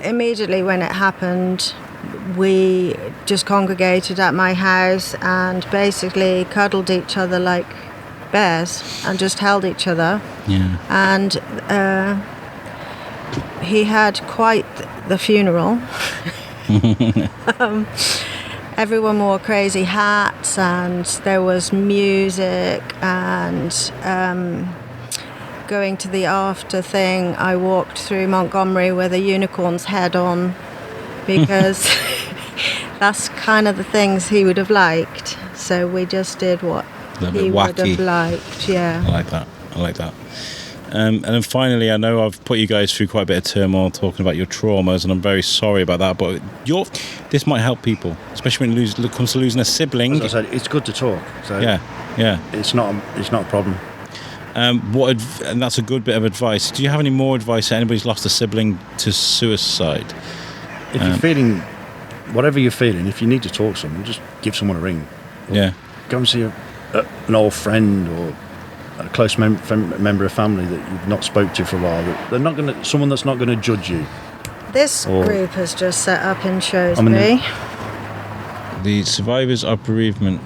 immediately when it happened, we just congregated at my house and basically cuddled each other like bears and just held each other. Yeah. And he had quite the funeral. everyone wore crazy hats, and there was music, and going to the after thing, I walked through Montgomery with a unicorn's head on, because that's kind of the things he would have liked. So we just did what he would have liked. Yeah, I like that. And then finally, I know I've put you guys through quite a bit of turmoil talking about your traumas, and I'm very sorry about that, but this might help people, especially when it comes to losing a sibling. As I said, it's good to talk. So yeah. It's not a problem. And that's a good bit of advice. Do you have any more advice for anybody's lost a sibling to suicide? If you're feeling, whatever you're feeling, if you need to talk to someone, just give someone a ring. Yeah. Go and see an old friend or a close member of family that you've not spoke to for a while. They're not going to, someone that's not going to judge you. This group has just set up in Shrewsbury. The survivors of bereavement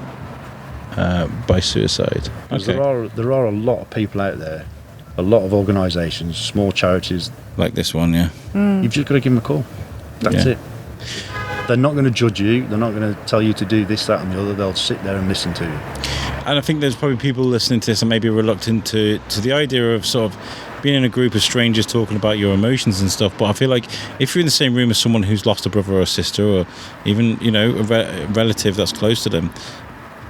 by suicide. Okay. There are a lot of people out there, a lot of organisations, small charities. Like this one, yeah. You've just got to give them a call. That's it. They're not going to judge you. They're not going to tell you to do this, that and the other. They'll sit there and listen to you. And I think there's probably people listening to this and maybe reluctant to the idea of sort of being in a group of strangers talking about your emotions and stuff. But I feel like if you're in the same room as someone who's lost a brother or a sister, or even, a relative that's close to them,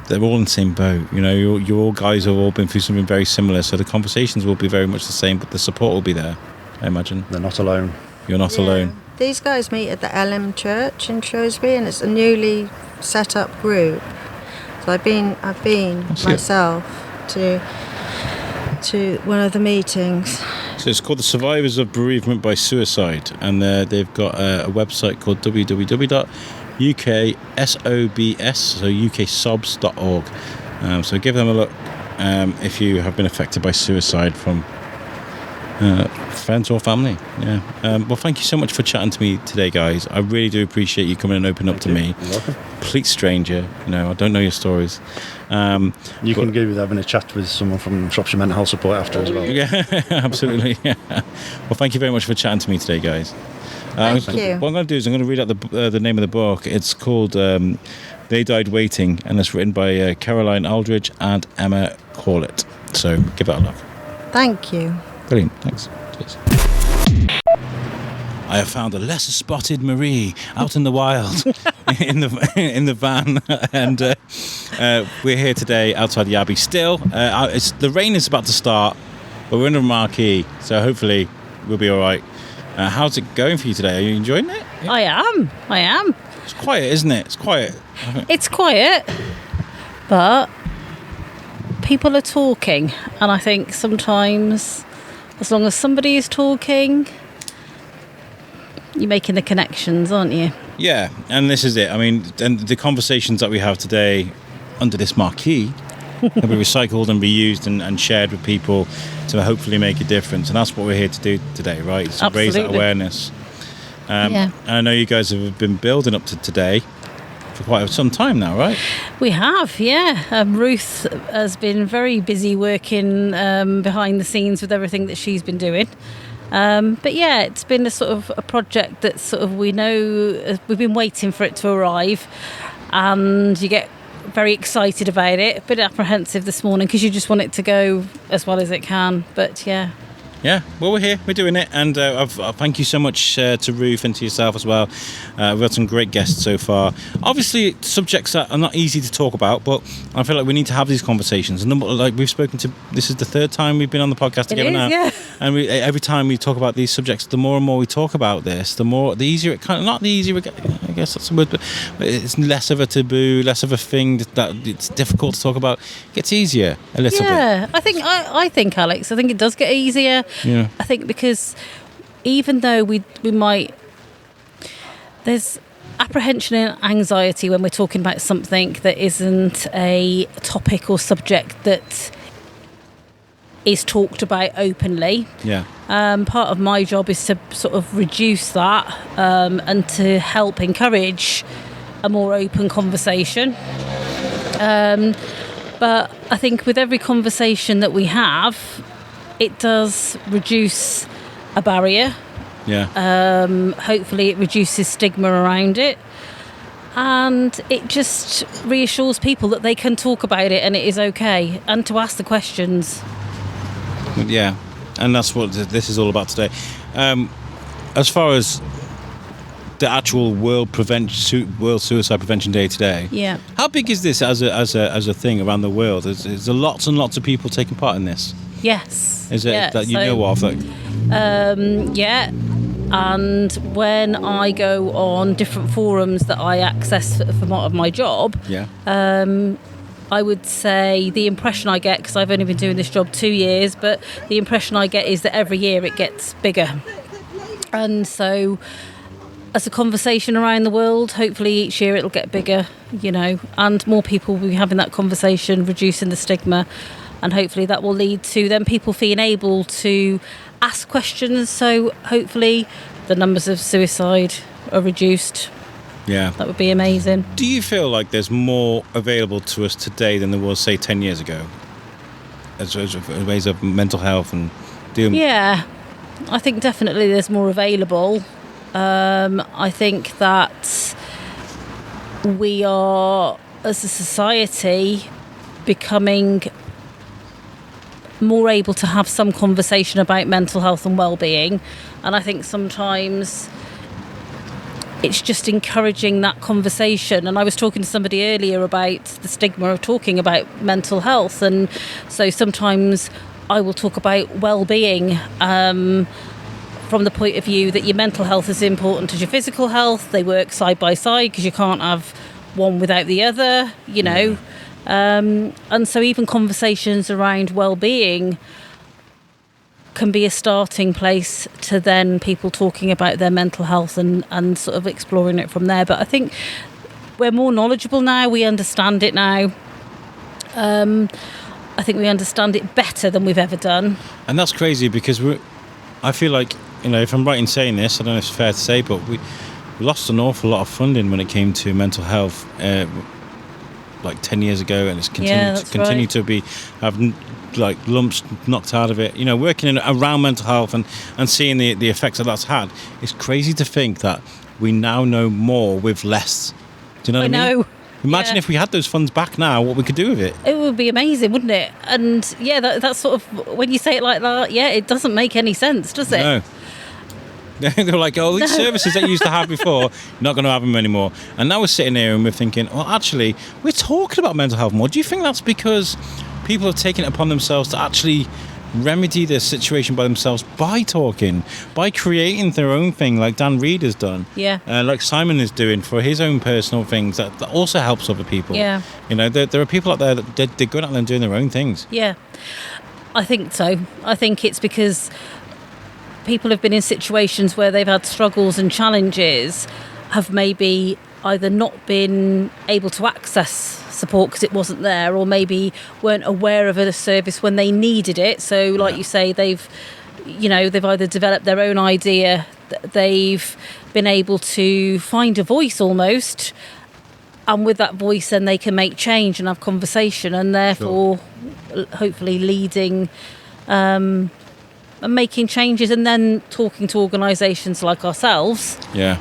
they're all in the same boat. You all guys have all been through something very similar, so the conversations will be very much the same, but the support will be there, I imagine. They're not alone. You're not alone. These guys meet at the Elm Church in Shrewsbury, and it's a newly set up group. So I've been myself to one of the meetings. So it's called the Survivors of Bereavement by Suicide, and they've got a website called www.uksobs, so uksobs.org. So give them a look if you have been affected by suicide from friends or family. Well, thank you so much for chatting to me today, guys. I really do appreciate you coming and opening up to me. You're welcome. Complete stranger, I don't know your stories. You can go with having a chat with someone from Shropshire Mental Health Support after as well. Yeah, absolutely. Well, thank you very much for chatting to me today, guys. Thank you. What I'm going to do is I'm going to read out the name of the book. It's called They Died Waiting, and it's written by Caroline Aldridge and Emma Corlett. So give it a look. Thank you. Brilliant, thanks. Cheers. I have found a lesser spotted Marie out in the wild in the van, and we're here today outside the Abbey. Still, the rain is about to start, but we're under a marquee, so hopefully we'll be all right. How's it going for you today? Are you enjoying it? I am. It's quiet, isn't it? It's quiet. It's quiet, but people are talking, and I think sometimes, as long as somebody is talking, you're making the connections, aren't you? Yeah, and this is it. I mean, and the conversations that we have today under this marquee can be recycled and reused and shared with people to hopefully make a difference. And that's what we're here to do today, right? To raise that awareness. Yeah. I know you guys have been building up to today for quite some time now, right? We have, yeah. Ruth has been very busy working behind the scenes with everything that she's been doing. But yeah, it's been a sort of a project that sort of we know we've been waiting for it to arrive, and you get very excited about it, a bit apprehensive this morning because you just want it to go as well as it can. But yeah. Yeah, well, we're here, we're doing it, and thank you so much to Ruth and to yourself as well. We've had some great guests so far. Obviously, subjects that are not easy to talk about, but I feel like we need to have these conversations. And like we've spoken to, this is the third time we've been on the podcast together now. Yeah. And every time we talk about these subjects, the more and more we talk about this, the easier it kind of, not the easier it gets, I guess that's the word, but it's less of a taboo, less of a thing that it's difficult to talk about. It gets easier a little bit. Yeah, I think, Alex, I think it does get easier. Yeah. I think because even though we might, there's apprehension and anxiety when we're talking about something that isn't a topic or subject that is talked about openly. Yeah. Part of my job is to sort of reduce that and to help encourage a more open conversation. But I think with every conversation that we have, it does reduce a barrier. Yeah. Hopefully it reduces stigma around it. And it just reassures people that they can talk about it and it is okay, and to ask the questions. Yeah, and that's what this is all about today. As far as the actual World Suicide Prevention Day today, Yeah. how big is this as a thing around the world? Is there lots and lots of people taking part in this? Yes. Is it Yeah, that you so, know of? Like, yeah. And when I go on different forums that I access for my job, yeah. I would say the impression I get, because I've only been doing this job 2 years, but the impression I get is that every year it gets bigger. And so as a conversation around the world, hopefully each year it'll get bigger, and more people will be having that conversation, reducing the stigma, and hopefully that will lead to then people feeling able to ask questions, so hopefully the numbers of suicide are reduced. Yeah. That would be amazing. Do you feel like there's more available to us today than there was, say, 10 years ago? As ways of mental health and dealing. Yeah, I think definitely there's more available. I think that we are, as a society, becoming more able to have some conversation about mental health and well-being, and I think sometimes it's just encouraging that conversation. And I was talking to somebody earlier about the stigma of talking about mental health, and so sometimes I will talk about well-being from the point of view that your mental health is important as your physical health. They work side by side because you can't have one without the other, and so even conversations around well-being can be a starting place to then people talking about their mental health and sort of exploring it from there. But I think we're more knowledgeable now. We understand it now. I think we understand it better than we've ever done. And that's crazy because I feel like, if I'm right in saying this, I don't know if it's fair to say, but we lost an awful lot of funding when it came to mental health like 10 years ago, and it's continued to be having like lumps knocked out of it, working around mental health and seeing the effects that that's had. It's crazy to think that we now know more with less. Do you know what I mean? Imagine if we had those funds back now, what we could do with it. It would be amazing, wouldn't it? And that's sort of, when you say it like that, it doesn't make any sense, does it? No. They're like, these services that you used to have before, you're not going to have them anymore. And now we're sitting here and we're thinking, well, actually, we're talking about mental health more. Do you think that's because people have taken it upon themselves to actually remedy this situation by themselves by talking, by creating their own thing, like Dan Reed has done, like Simon is doing for his own personal things that also helps other people. There are people out there that they're going out there and doing their own things. I think so. I think it's because people have been in situations where they've had struggles and challenges, have maybe either not been able to access support because it wasn't there, or maybe weren't aware of a service when they needed it. So like you say, they've either developed their own idea, they've been able to find a voice almost, and with that voice then they can make change and have conversation, and therefore hopefully leading and making changes, and then talking to organisations like ourselves. It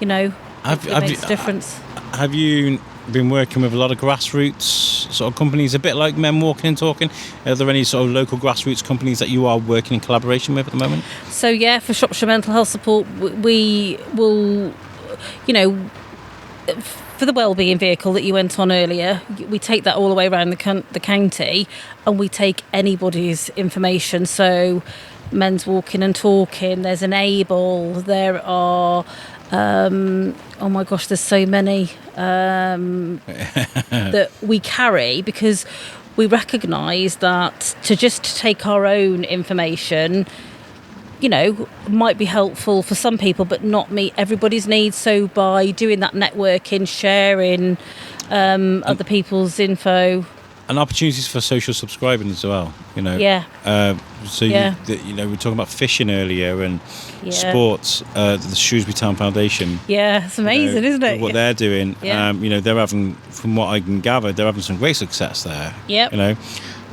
makes a difference. Have you been working with a lot of grassroots sort of companies, a bit like Men Walking and Talking? Are there any sort of local grassroots companies that you are working in collaboration with at the moment? So for Shropshire Mental Health Support, we will, for the wellbeing vehicle that you went on earlier, we take that all the way around the county, and we take anybody's information. So Men's Walking and Talking, there's Enable, there are oh my gosh, there's so many that we carry, because we recognise that to just take our own information, might be helpful for some people, but not meet everybody's needs. So by doing that networking, sharing other people's info. And opportunities for social subscribing as well, we were talking about fishing earlier and sports, the Shrewsbury Town Foundation. It's amazing, isn't it? What they're doing, they're having, from what I can gather, they're having some great success there.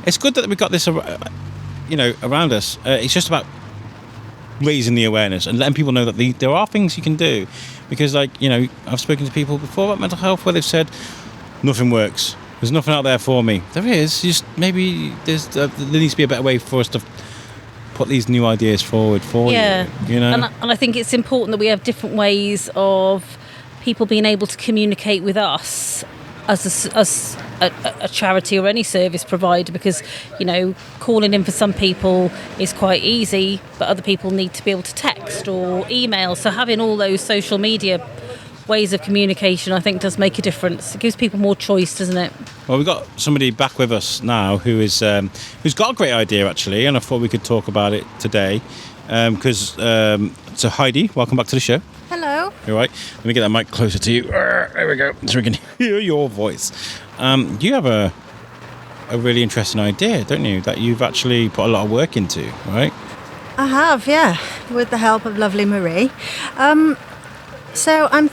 It's good that we've got this, around us. It's just about raising the awareness and letting people know that there are things you can do Because, like, you know, I've spoken to people before about mental health where they've said, nothing works. There's nothing out there for me. There is. Just maybe there needs to be a better way for us to put these new ideas forward for you. You know? And I think it's important that we have different ways of people being able to communicate with us as a charity or any service provider, because, you know, calling in for some people is quite easy, but other people need to be able to text or email. So having all those social media ways of communication, I think, does make a difference. It gives people more choice, doesn't it? Well, we've got somebody back with us now who's got a great idea, actually, and I thought we could talk about it today. So Heidi, welcome back to the show. Hello. All right, let me get that mic closer to you. There we go, so we can hear your voice. You have a really interesting idea, don't you, that you've actually put a lot of work into, right? I have, yeah, with the help of lovely Marie. So I'm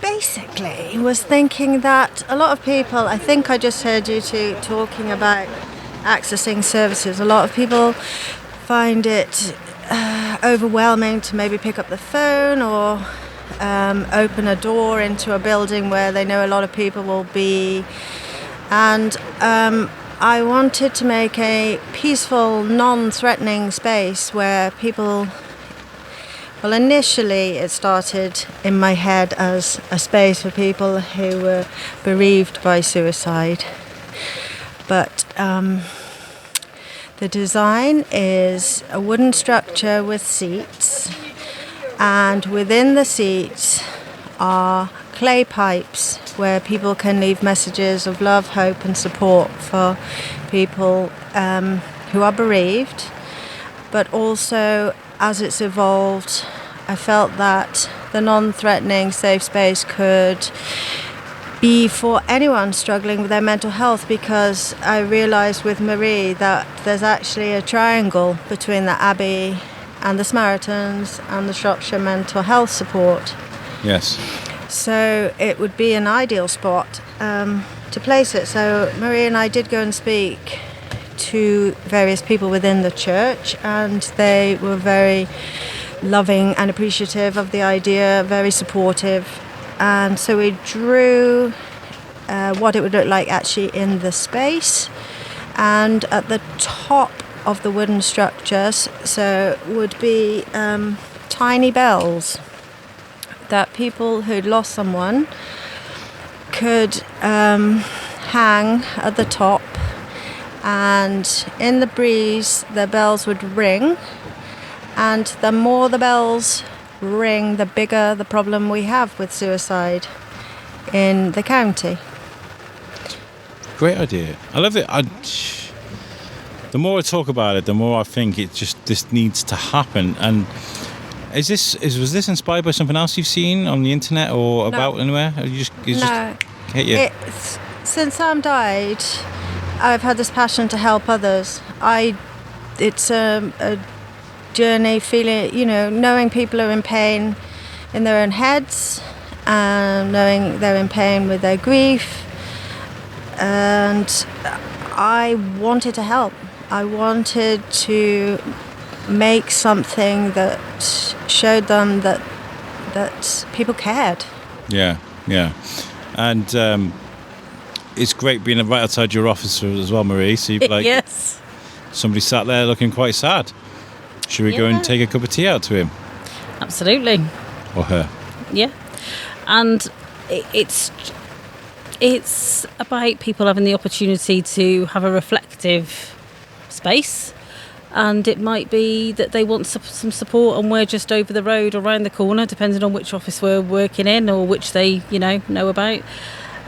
basically was thinking that a lot of people, I think I just heard you two talking about accessing services. A lot of people find it overwhelming to maybe pick up the phone or open a door into a building where they know a lot of people will be. And I wanted to make a peaceful, non-threatening space where people... Well, initially it started in my head as a space for people who were bereaved by suicide. But the design is a wooden structure with seats, and within the seats are clay pipes where people can leave messages of love, hope and support for people who are bereaved. But also, as it's evolved, I felt that the non-threatening safe space could be for anyone struggling with their mental health, because I realised with Marie that there's actually a triangle between the Abbey and the Samaritans and the Shropshire Mental Health Support. Yes. So it would be an ideal spot to place it. So Marie and I did go and speak to various people within the church, and they were very loving and appreciative of the idea, very supportive. And so we drew what it would look like actually in the space, and at the top of the wooden structures so would be tiny bells that people who'd lost someone could hang at the top. And in the breeze, the bells would ring, and the more the bells ring, the bigger the problem we have with suicide in the county. Great idea. I love it. The more I talk about it, the more I think this needs to happen. And was this inspired by something else you've seen on the internet or about anywhere? Or Since Sam died, I've had this passion to help others. It's a journey, feeling, knowing people are in pain in their own heads, and knowing they're in pain with their grief. And I wanted to help. I wanted to make something that showed them that people cared. Yeah. And it's great being right outside your office as well, Marie. So you'd be like, yes. Somebody sat there looking quite sad. Should we go and take a cup of tea out to him? Absolutely. Or her? Yeah. And it's about people having the opportunity to have a reflective space. And it might be that they want some support, and we're just over the road or around the corner, depending on which office we're working in or which they, know about.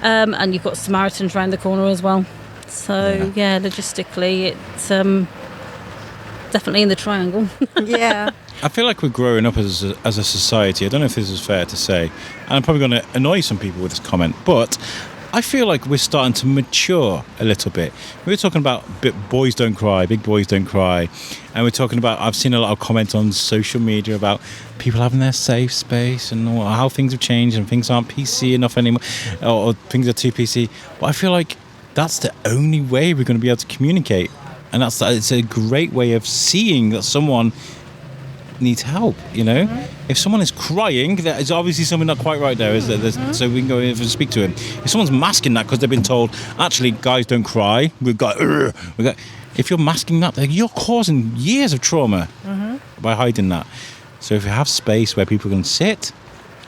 And you've got Samaritans around the corner as well. So, yeah logistically, it's definitely in the triangle. Yeah. I feel like we're growing up as a society. I don't know if this is fair to say, and I'm probably going to annoy some people with this comment, but I feel like we're starting to mature a little bit. We were talking about boys don't cry, big boys don't cry, and we're talking about, I've seen a lot of comments on social media about people having their safe space and how things have changed and things aren't PC enough anymore, or things are too PC. But I feel like that's the only way we're going to be able to communicate, and it's a great way of seeing that someone needs help, If someone is crying, there's obviously something not quite right there, is there? So we can go in and speak to him. If someone's masking that because they've been told, actually, guys, don't cry, we've got if you're masking that, you're causing years of trauma by hiding that. So if you have space where people can sit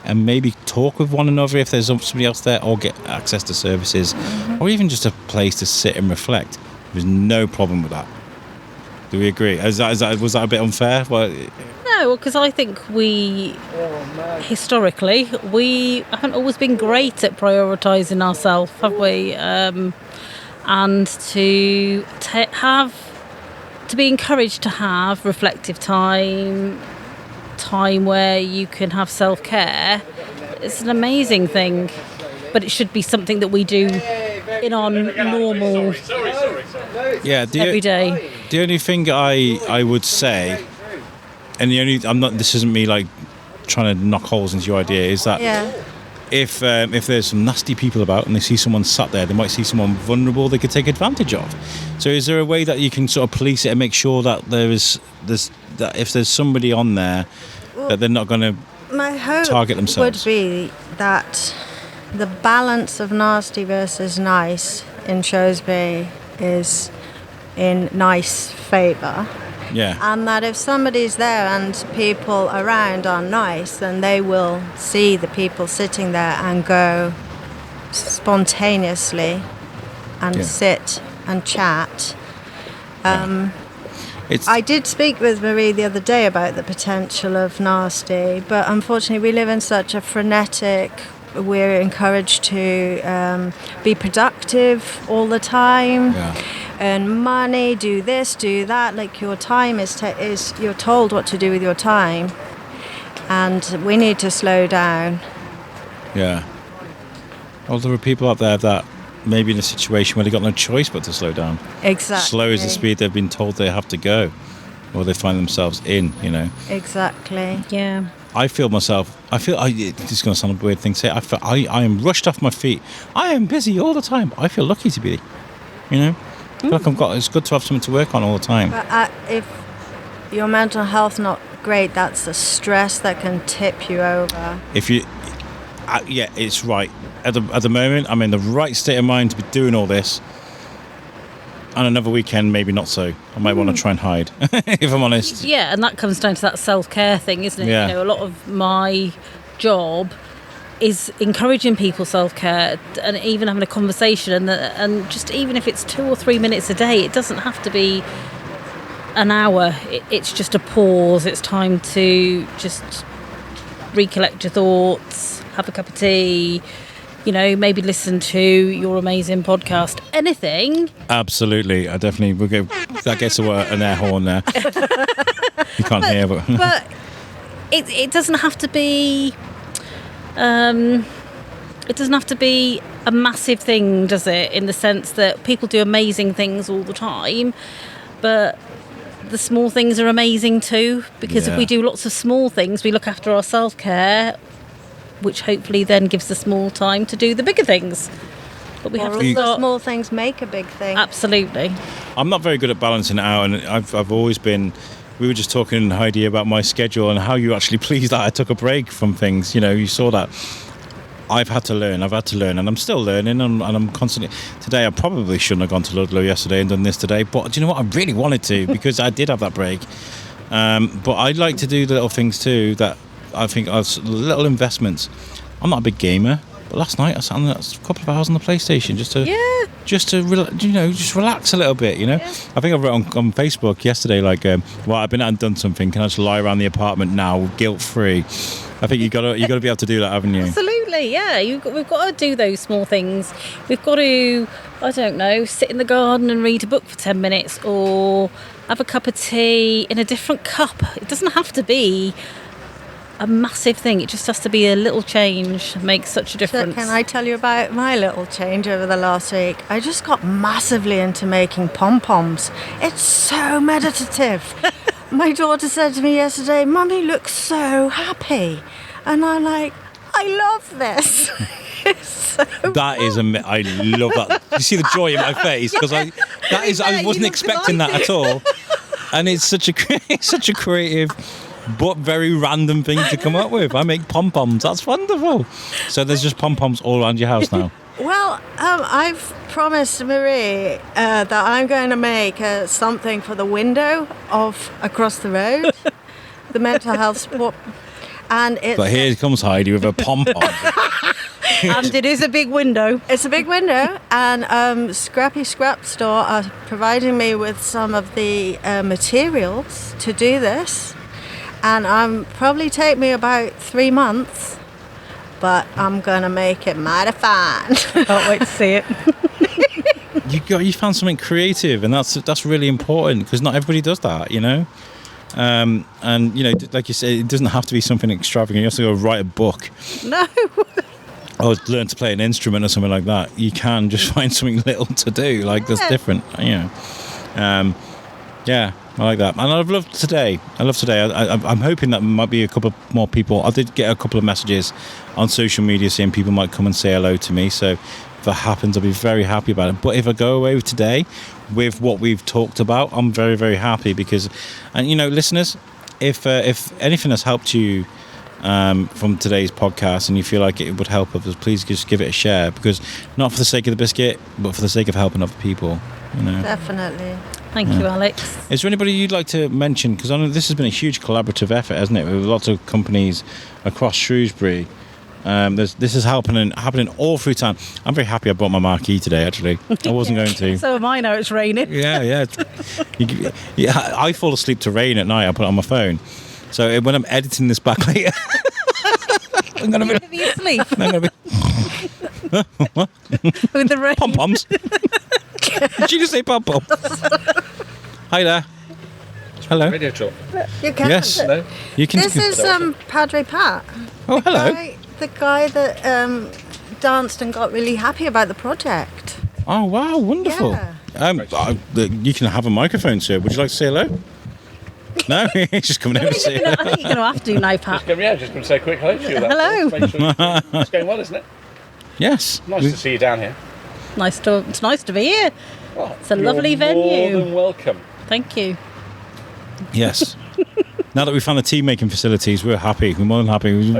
and maybe talk with one another if there's somebody else there, or get access to services, or even just a place to sit and reflect, there's no problem with that. Do we agree? Was that a bit unfair? No, because I think historically, we haven't always been great at prioritising ourselves, have we? And to be encouraged to have reflective time where you can have self-care, it's an amazing thing. But it should be something that we do in our normal every day. The only thing I would say, and this isn't me like trying to knock holes into your idea, is that if there's some nasty people about and they see someone sat there, they might see someone vulnerable they could take advantage of. So is there a way that you can sort of police it and make sure that that if there's somebody on there, that they're not going to target themselves? Would be that the balance of nasty versus nice in Shrewsbury is in nice favour. Yeah. And that if somebody's there and people around are nice, then they will see the people sitting there and go spontaneously and sit and chat. I did speak with Marie the other day about the potential of nasty, but unfortunately we live in such a frenetic, we're encouraged to be productive all the time, earn money, do this, do that. Like your time is you're told what to do with your time, and we need to slow down. Yeah. Well, there are people out there that maybe in a situation where they've got no choice but to slow down. Exactly. Slow is the speed they've been told they have to go, or they find themselves in, Exactly. Yeah. I feel this is going to sound a weird thing to say, I am rushed off my feet. I am busy all the time. I feel lucky to be, I feel like it's good to have something to work on all the time. But if your mental health not great, that's a stress that can tip you over. If you, it's right. At the moment, I'm in the right state of mind to be doing all this. And another weekend, maybe not so. I might want to try and hide, if I'm honest. Yeah, and that comes down to that self-care thing, isn't it? Yeah. A lot of my job is encouraging people self-care and even having a conversation, and just even if it's 2 or 3 minutes a day, it doesn't have to be an hour. It's just a pause. It's time to just recollect your thoughts, have a cup of tea, maybe listen to your amazing podcast. Anything. Absolutely. I definitely will go. That gets an air horn there. You can't hear, but it doesn't have to be. It doesn't have to be a massive thing, does it? In the sense that people do amazing things all the time, but the small things are amazing too. Because if we do lots of small things, we look after our self-care, which hopefully then gives us more time to do the bigger things. But we have to the small things make a big thing. Absolutely. I'm not very good at balancing it out, and I've always been. We were just talking, Heidi, about my schedule and how you actually pleased that I took a break from things. You saw that. I've had to learn, and I'm still learning, and I'm constantly. Today, I probably shouldn't have gone to Ludlow yesterday and done this today, but do you know what? I really wanted to, because I did have that break. But I'd like to do the little things too that I think are little investments. I'm not a big gamer, but last night I sat on a couple of hours on the PlayStation just to relax a little bit. I think I wrote on Facebook yesterday I've been out and done something. Can I just lie around the apartment now, guilt free? I think you got to be able to do that, haven't you? Absolutely, yeah. We've got to do those small things. We've got to, I don't know, sit in the garden and read a book for 10 minutes, or have a cup of tea in a different cup. It doesn't have to be a massive thing. It just has to be a little change. Makes such a difference. So can I tell you about my little change over the last week? I just got massively into making pom-poms. It's so meditative. My daughter said to me yesterday, "Mummy looks so happy," and I'm like, I love this. It's so I love that. You see the joy in my face, because I wasn't expecting that at all, and it's such a creative but very random thing to come up with. I make pom-poms. That's wonderful. So there's just pom-poms all around your house now. Well, I've promised Marie that I'm going to make something for the window of across the road, the mental health support. And it's, But here comes Heidi with a pom-pom. And it is a big window. It's a big window, and Scrappy Scrap Store are providing me with some of the materials to do this. And probably take me about 3 months, but I'm going to make it mighty fine. Can't wait to see it. You found something creative, and that's really important, because not everybody does that, you know. And you know, like you said, it doesn't have to be something extravagant. You have to go write a book. No. Or learn to play an instrument or something like that. You can just find something little to do, like that's different, you know. Yeah, I like that. And I've loved today. I'm hoping that might be a couple more people. I did get a couple of messages on social media saying people might come and say hello to me. So if that happens, I'll be very happy about it. But if I go away today with what we've talked about, I'm very, very happy because, and you know, listeners, if anything has helped you from today's podcast and you feel like it would help others, please just give it a share, because not for the sake of the biscuit, but for the sake of helping other people, you know. Definitely. Thank you, Alex. Is there anybody you'd like to mention, because I know this has been a huge collaborative effort, hasn't it, with lots of companies across Shrewsbury. This is happening all through town. I'm very happy I brought my marquee today, actually. I wasn't going to. So am I now, it's raining. Yeah. I fall asleep to rain at night. I put it on my phone. So when I'm editing this back later, I'm going to be asleep. I'm going to be With the rain. pom-poms. Did you just say pom-poms? Hi there. Hello. Radio talk. You can. Yes. Hello. You can. This is Padre Pat. Oh, hello. The guy that danced and got really happy about the project. Oh, wow, wonderful. Yeah. You can have a microphone, sir. Would you like to say hello? No, he's just coming over to say I think you're going to have to now, Pat. Just going to say a quick hello to you. Hello. Make sure it's going well, isn't it? Yes. Nice to see you down here. It's nice to be here. Well, It's a lovely venue. More than welcome. Thank you. Yes. Now that we've found the tea making facilities, we're happy. We're more than happy. You've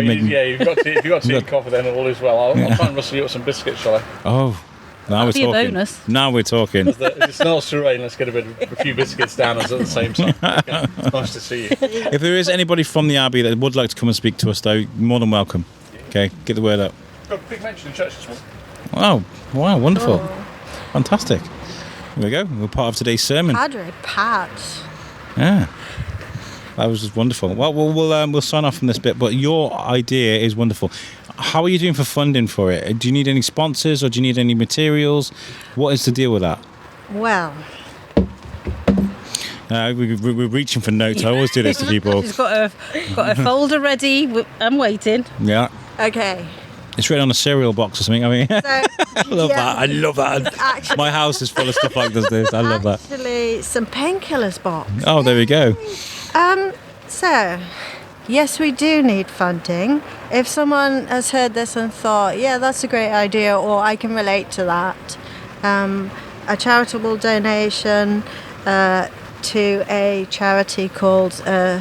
got tea, if you've got tea and coffee, then all is well. I'll try and rustle you up some biscuits, shall I? Oh, now we're That'd be a talking. bonus. Now we're talking. As it starts to rain, let's get a few biscuits down us at the same time. Okay. It's nice to see you. If there is anybody from the Abbey that would like to come and speak to us, though, more than welcome. Okay, get the word out. Got a big mention in church this morning. Wow, wonderful. Fantastic. There we go. We're part of today's sermon. Padre Pat. Yeah. That was just wonderful. Well, we'll sign off from this bit, but your idea is wonderful. How are you doing for funding for it? Do you need any sponsors or do you need any materials? What is the deal with that? Well, We're reaching for notes. I always do this to people. She's got a folder ready. I'm waiting. Yeah. okay. It's written on a cereal box or something. I mean, So, I love that. I love that. Actually, My house is full of stuff like this. I love that. Actually, some painkillers box. Oh, there we go. So, yes, we do need funding. If someone has heard this and thought, yeah, that's a great idea, or I can relate to that, a charitable donation to a charity called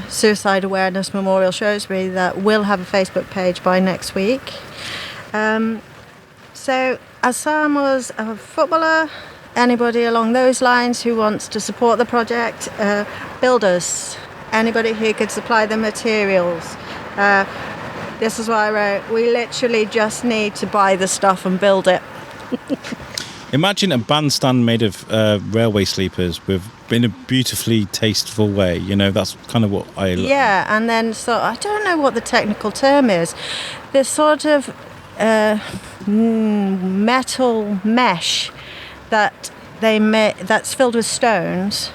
Suicide Awareness Memorial Shrewsbury that will have a Facebook page by next week. So, as Sam was a footballer, anybody along those lines who wants to support the project, builders, anybody who could supply the materials. This is what I wrote. We literally just need to buy the stuff and build it. Imagine a bandstand made of railway sleepers in a beautifully tasteful way. You know, that's kind of what I love. Yeah, and then so I don't know what the technical term is. This sort of metal mesh that they that's filled with stones.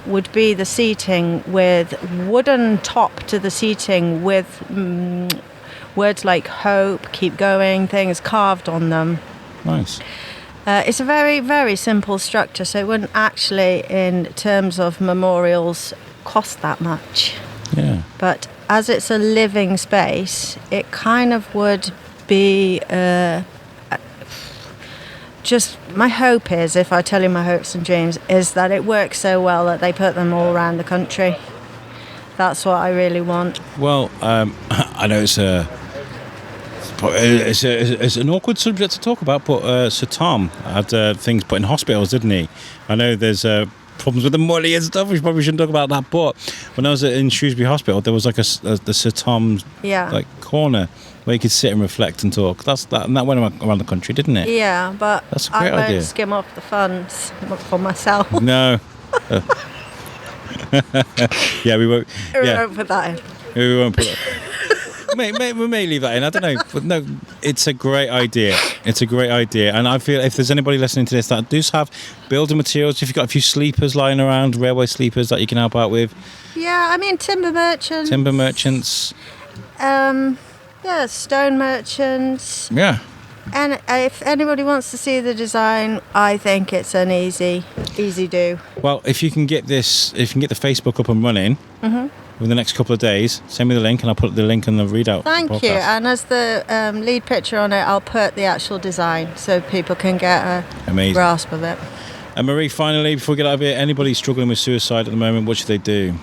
Would be the seating with wooden top to the seating with words like hope, keep going, things carved on them. Nice. It's a very, very simple structure, so it wouldn't actually, in terms of memorials, cost that much. Yeah. But as it's a living space, it kind of would be just my hope is, if I tell you my hopes and dreams, is that it works so well that they put them all around the country. That's what I really want. Well, I know it's an awkward subject to talk about, but Sir Tom had things put in hospitals, didn't he? I know there's problems with the money and stuff. We probably shouldn't talk about that. But when I was in Shrewsbury Hospital, there was like the Sir Tom's like corner where you could sit and reflect and talk. And that went around the country, didn't it? Yeah, but that's a great idea. Skim off the funds for myself. No. Yeah, we won't. We won't put that in. We won't put that. We may leave that in. I don't know. But no, it's a great idea. It's a great idea. And I feel if there's anybody listening to this that does have building materials, if you've got a few sleepers lying around, railway sleepers that you can help out with. Yeah, I mean, timber merchants. Stone merchants. Yeah. And if anybody wants to see the design, I think it's an easy do. Well, if you can get the Facebook up and running within the next couple of days, send me the link and I'll put the link in the readout. Thank you. And as the lead picture on it, I'll put the actual design so people can get a grasp of it. And Marie, finally, before we get out of here, anybody struggling with suicide at the moment, what should they do?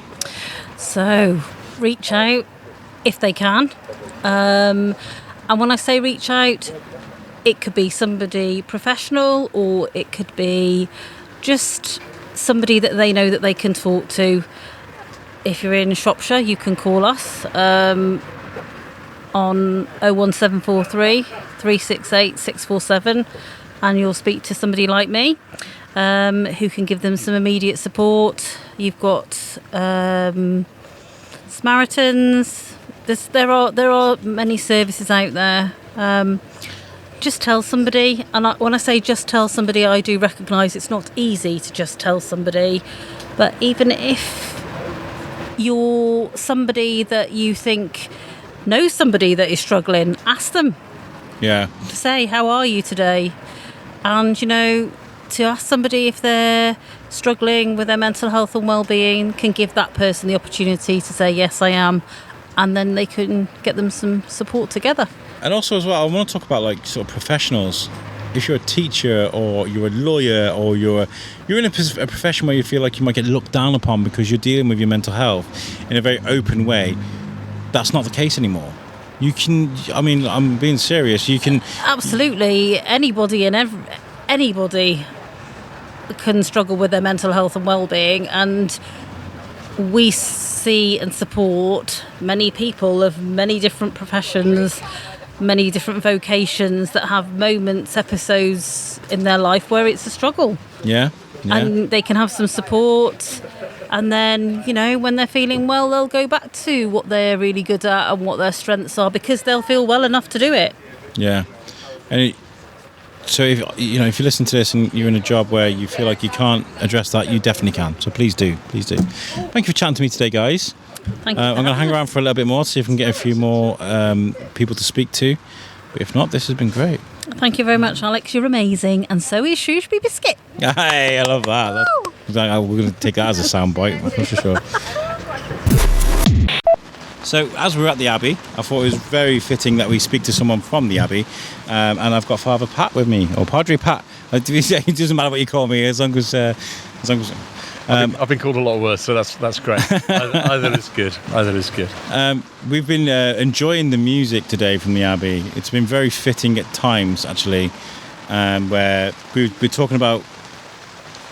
So, reach out if they can. And when I say reach out, it could be somebody professional or it could be just somebody that they know that they can talk to. If you're in Shropshire, you can call us on 01743 368 647 and you'll speak to somebody like me who can give them some immediate support. You've got Samaritans. There are many services out there. Just tell somebody, and when I say just tell somebody, I do recognise it's not easy to just tell somebody, but even if you're somebody that you think knows somebody that is struggling, ask them. Yeah. Say, how are you today? And, to ask somebody if they're struggling with their mental health and well-being can give that person the opportunity to say, yes, I am, and then they can get them some support together. And also as well, I want to talk about like sort of professionals. If you're a teacher or you're a lawyer or you're in a profession where you feel like you might get looked down upon because you're dealing with your mental health in a very open way, that's not the case anymore. You can, I'm being serious, you can... Absolutely. Anybody can struggle with their mental health and well-being, and we see and support many people of many different professions, many different vocations that have moments, episodes in their life where it's a struggle. Yeah. And they can have some support, and then, when they're feeling well, they'll go back to what they're really good at and what their strengths are because they'll feel well enough to do it. Yeah. And so if you listen to this and you're in a job where you feel like you can't address that, you definitely can. So please do. Thank you for chatting to me today, guys. Thank you. I'm going to hang around for a little bit more to see if we can get a few more people to speak to. But if not, this has been great. Thank you very much, Alex. You're amazing. And so is Shrewsbury Biscuit. Hey, I love that. We're going to take that as a soundbite, for sure. So, as we're at the Abbey, I thought it was very fitting that we speak to someone from the Abbey. And I've got Father Pat with me, or Padre Pat. It doesn't matter what you call me, as long as I've been called a lot worse, so that's great. Either is good. We've been enjoying the music today from the Abbey. It's been very fitting at times, actually, where we're talking about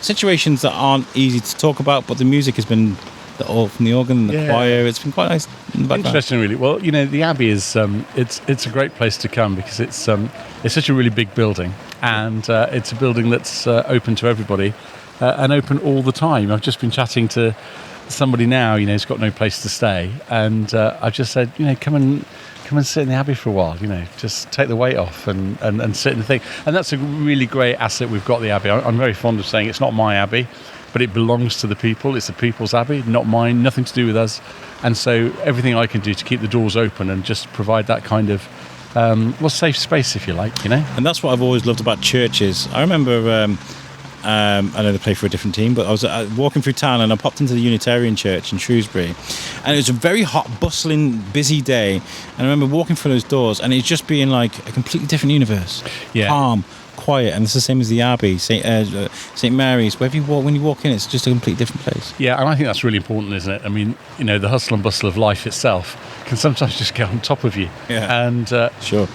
situations that aren't easy to talk about, but the music has been from the organ and the choir. It's been quite nice in the background. Interesting, really. Well, the Abbey is it's a great place to come because it's such a really big building, and it's a building that's open to everybody. And open all the time. I've just been chatting to somebody now, who's got no place to stay, and I've just said, come and sit in the Abbey for a while, just take the weight off and sit in the thing. And that's a really great asset we've got, the Abbey. I'm very fond of saying it's not my Abbey, but it belongs to the people. It's the people's Abbey, not mine, nothing to do with us. And so everything I can do to keep the doors open and just provide that kind of safe space, if you like, And that's what I've always loved about churches. I remember... I know they play for a different team, but I was walking through town and I popped into the Unitarian Church in Shrewsbury, and it was a very hot, bustling, busy day. And I remember walking through those doors and it just being like a completely different universe. Yeah. Calm, quiet, and it's the same as the Abbey, St Mary's. When you walk in, it's just a completely different place. Yeah, and I think that's really important, isn't it? I mean, the hustle and bustle of life itself can sometimes just get on top of you. Yeah. And Sure.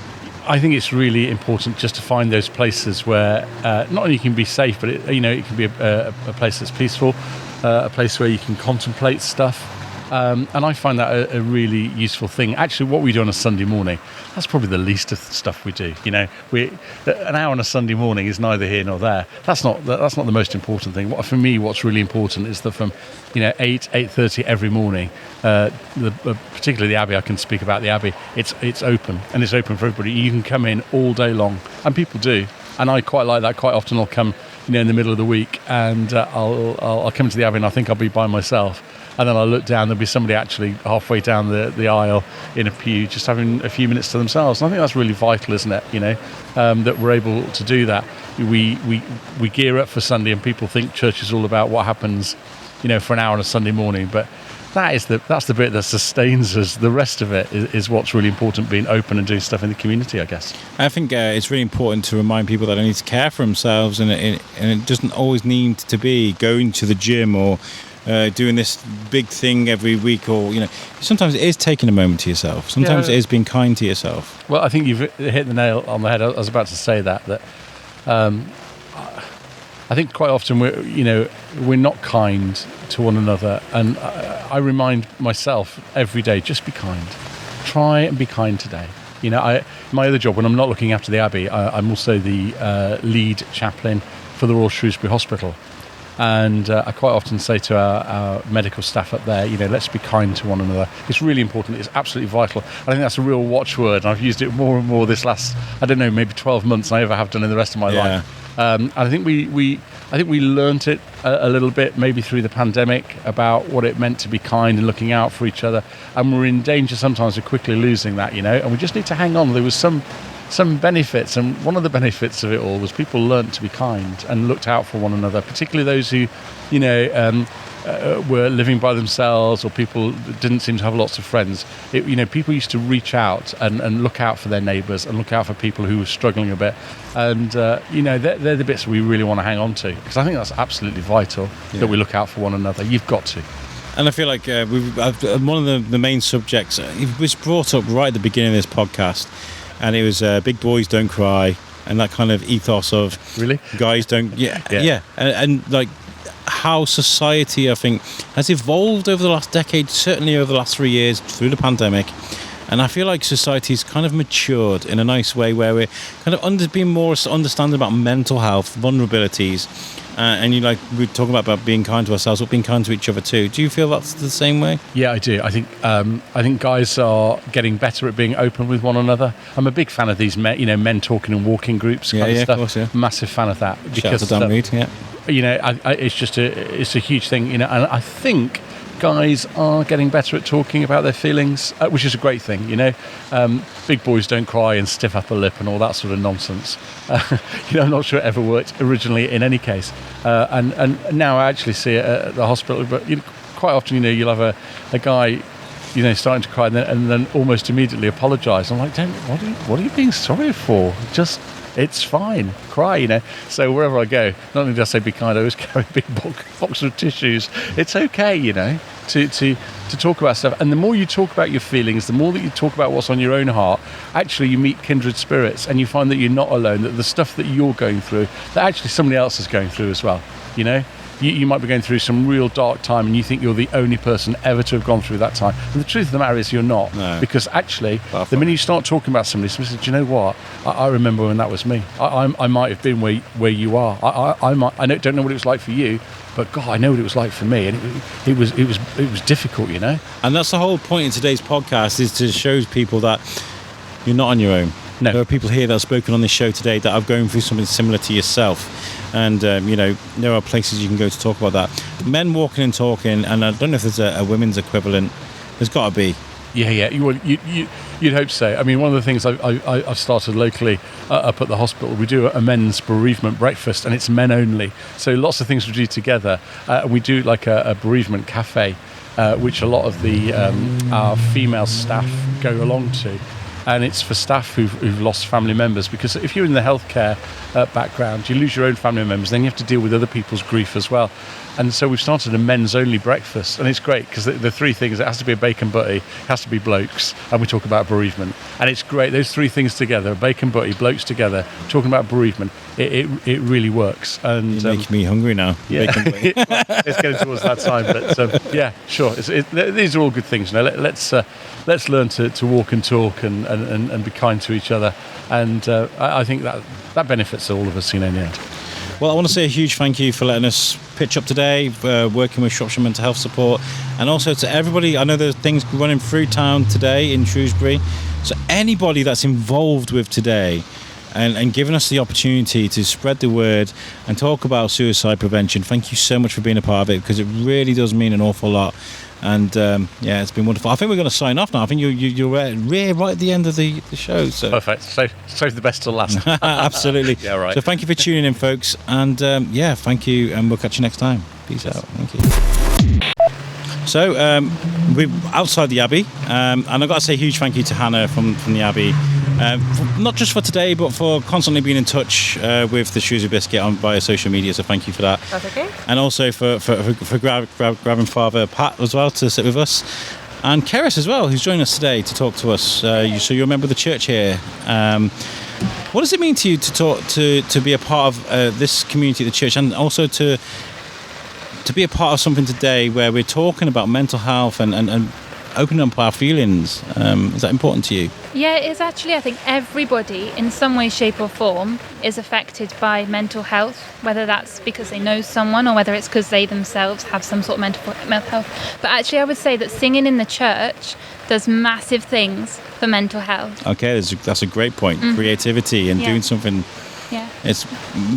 I think it's really important just to find those places where not only you can be safe, but it can be a place that's peaceful, a place where you can contemplate stuff. And I find that a really useful thing. Actually, what we do on a Sunday morning, that's probably the least of the stuff we do. An hour on a Sunday morning is neither here nor there. That's not the most important thing. For me, what's really important is that from 8:30 every morning, particularly the Abbey. I can speak about the Abbey. It's open, and it's open for everybody. You can come in all day long, and people do. And I quite like that. Quite often, I'll come, in the middle of the week, and I'll come to the Abbey, and I think I'll be by myself. And then I'll look down, there'll be somebody actually halfway down the aisle in a pew just having a few minutes to themselves. And I think that's really vital, isn't it, that we're able to do that. We gear up for Sunday, and people think church is all about what happens, for an hour on a Sunday morning. But that's the bit that sustains us. The rest of it is what's really important, being open and doing stuff in the community, I guess. I think it's really important to remind people that they need to care for themselves, and it doesn't always need to be going to the gym or doing this big thing every week, or sometimes it is taking a moment to yourself. Sometimes it is being kind to yourself. Well, I think you've hit the nail on the head. I was about to say that I think quite often we're not kind to one another, and I remind myself every day, just be kind. Try and be kind today. My other job, when I'm not looking after the Abbey, I'm also the lead chaplain for the Royal Shrewsbury Hospital. And I quite often say to our medical staff up there, let's be kind to one another. It's really important. It's absolutely vital. I think that's a real watchword, and I've used it more and more this last, maybe 12 months than I ever have done in the rest of my life. And I think we learnt it a little bit, maybe through the pandemic, about what it meant to be kind and looking out for each other. And we're in danger sometimes of quickly losing that, and we just need to hang on. There was some benefits, and one of the benefits of it all was people learnt to be kind and looked out for one another, particularly those who were living by themselves, or people that didn't seem to have lots of friends. People used to reach out and look out for their neighbours and look out for people who were struggling a bit, and they're the bits we really want to hang on to, because I think that's absolutely vital, that we look out for one another. You've got to. And I feel like one of the main subjects, it was brought up right at the beginning of this podcast, and it was big boys don't cry, and that kind of ethos of really guys don't and like how society, I think, has evolved over the last decade, certainly over the last 3 years through the pandemic. And I feel like society's kind of matured in a nice way, where we're kind of being more understanding about mental health, vulnerabilities, and we're talking about being kind to ourselves, but being kind to each other too. Do you feel that's the same way? Yeah, I do. I think guys are getting better at being open with one another. I'm a big fan of these men talking and walking groups kind of stuff. Of course, yeah. Massive fan of that, because shout out to Dan Reed, it's a huge thing, and I think guys are getting better at talking about their feelings, which is a great thing. Big boys don't cry and stiff upper lip and all that sort of nonsense. I'm not sure it ever worked originally in any case, and now I actually see it at the hospital. But quite often, you'll have a guy, starting to cry and then almost immediately apologise. I'm like, what are you being sorry for? Just, it's fine, cry, So wherever I go, not only do I say be kind, I always carry a big box of tissues. It's okay, to talk about stuff. And the more you talk about your feelings, the more that you talk about what's on your own heart, actually you meet kindred spirits, and you find that you're not alone, that the stuff that you're going through, that actually somebody else is going through as well, You might be going through some real dark time, and you think you're the only person ever to have gone through that time. And the truth of the matter is you're not. No. Because actually, the minute you start talking about somebody says, do you know what? I remember when that was me. I might have been where you are. I don't know what it was like for you, but God, I know what it was like for me. And it was difficult, And that's the whole point in today's podcast, is to show people that you're not on your own. No. There are people here that have spoken on this show today that are going through something similar to yourself. And, there are places you can go to talk about that. Men walking and talking, and I don't know if there's a women's equivalent. There's got to be. Yeah. You'd hope so. I mean, one of the things I've started locally up at the hospital, we do a men's bereavement breakfast, and it's men only. So lots of things we do together. We do like a bereavement cafe, which a lot of our female staff go along to. and it's for staff who've lost family members, because if you're in the healthcare background, you lose your own family members, then you have to deal with other people's grief as well. And so we've started a men's only breakfast, and it's great because the three things, it has to be a bacon butty, it has to be blokes, and we talk about bereavement. And it's great, those three things together, bacon butty, blokes together, talking about bereavement, it really works. And you're making me hungry now. Yeah. It's getting towards that time, but yeah, sure. These are all good things. Let's learn to walk and talk and be kind to each other, and I think that benefits all of us in the end. Well, I want to say a huge thank you for letting us pitch up today, working with Shropshire Mental Health Support, and also to everybody. I know there's things running through town today in Shrewsbury, so anybody that's involved with today and giving us the opportunity to spread the word and talk about suicide prevention, thank you so much for being a part of it, because it really does mean an awful lot. And yeah, it's been wonderful. I think we're going to sign off now. I think you're right at the end of the show. So. Perfect. Save the best till last. Absolutely. Yeah, right. So thank you for tuning in, folks. And yeah, thank you. And we'll catch you next time. Peace out. Thank you. So we're outside the Abbey. And I've got to say a huge thank you to Hannah from the Abbey. Not just for today, but for constantly being in touch with the Shrewsbury Biscuit via social media. So thank you for that. That's okay. And also for grabbing Father Pat as well to sit with us, and Keris as well, who's joining us today to talk to us. So you're a member of the church here. What does it mean to you to talk to be a part of this community of the church, and also to be a part of something today where we're talking about mental health and opening up our feelings? Is that important to you? Yeah, it is actually. I think everybody in some way, shape or form is affected by mental health, whether that's because they know someone or whether it's because they themselves have some sort of mental health. But actually I would say that singing in the church does massive things for mental health. Okay, that's a great point. Creativity and doing something. Yeah. It's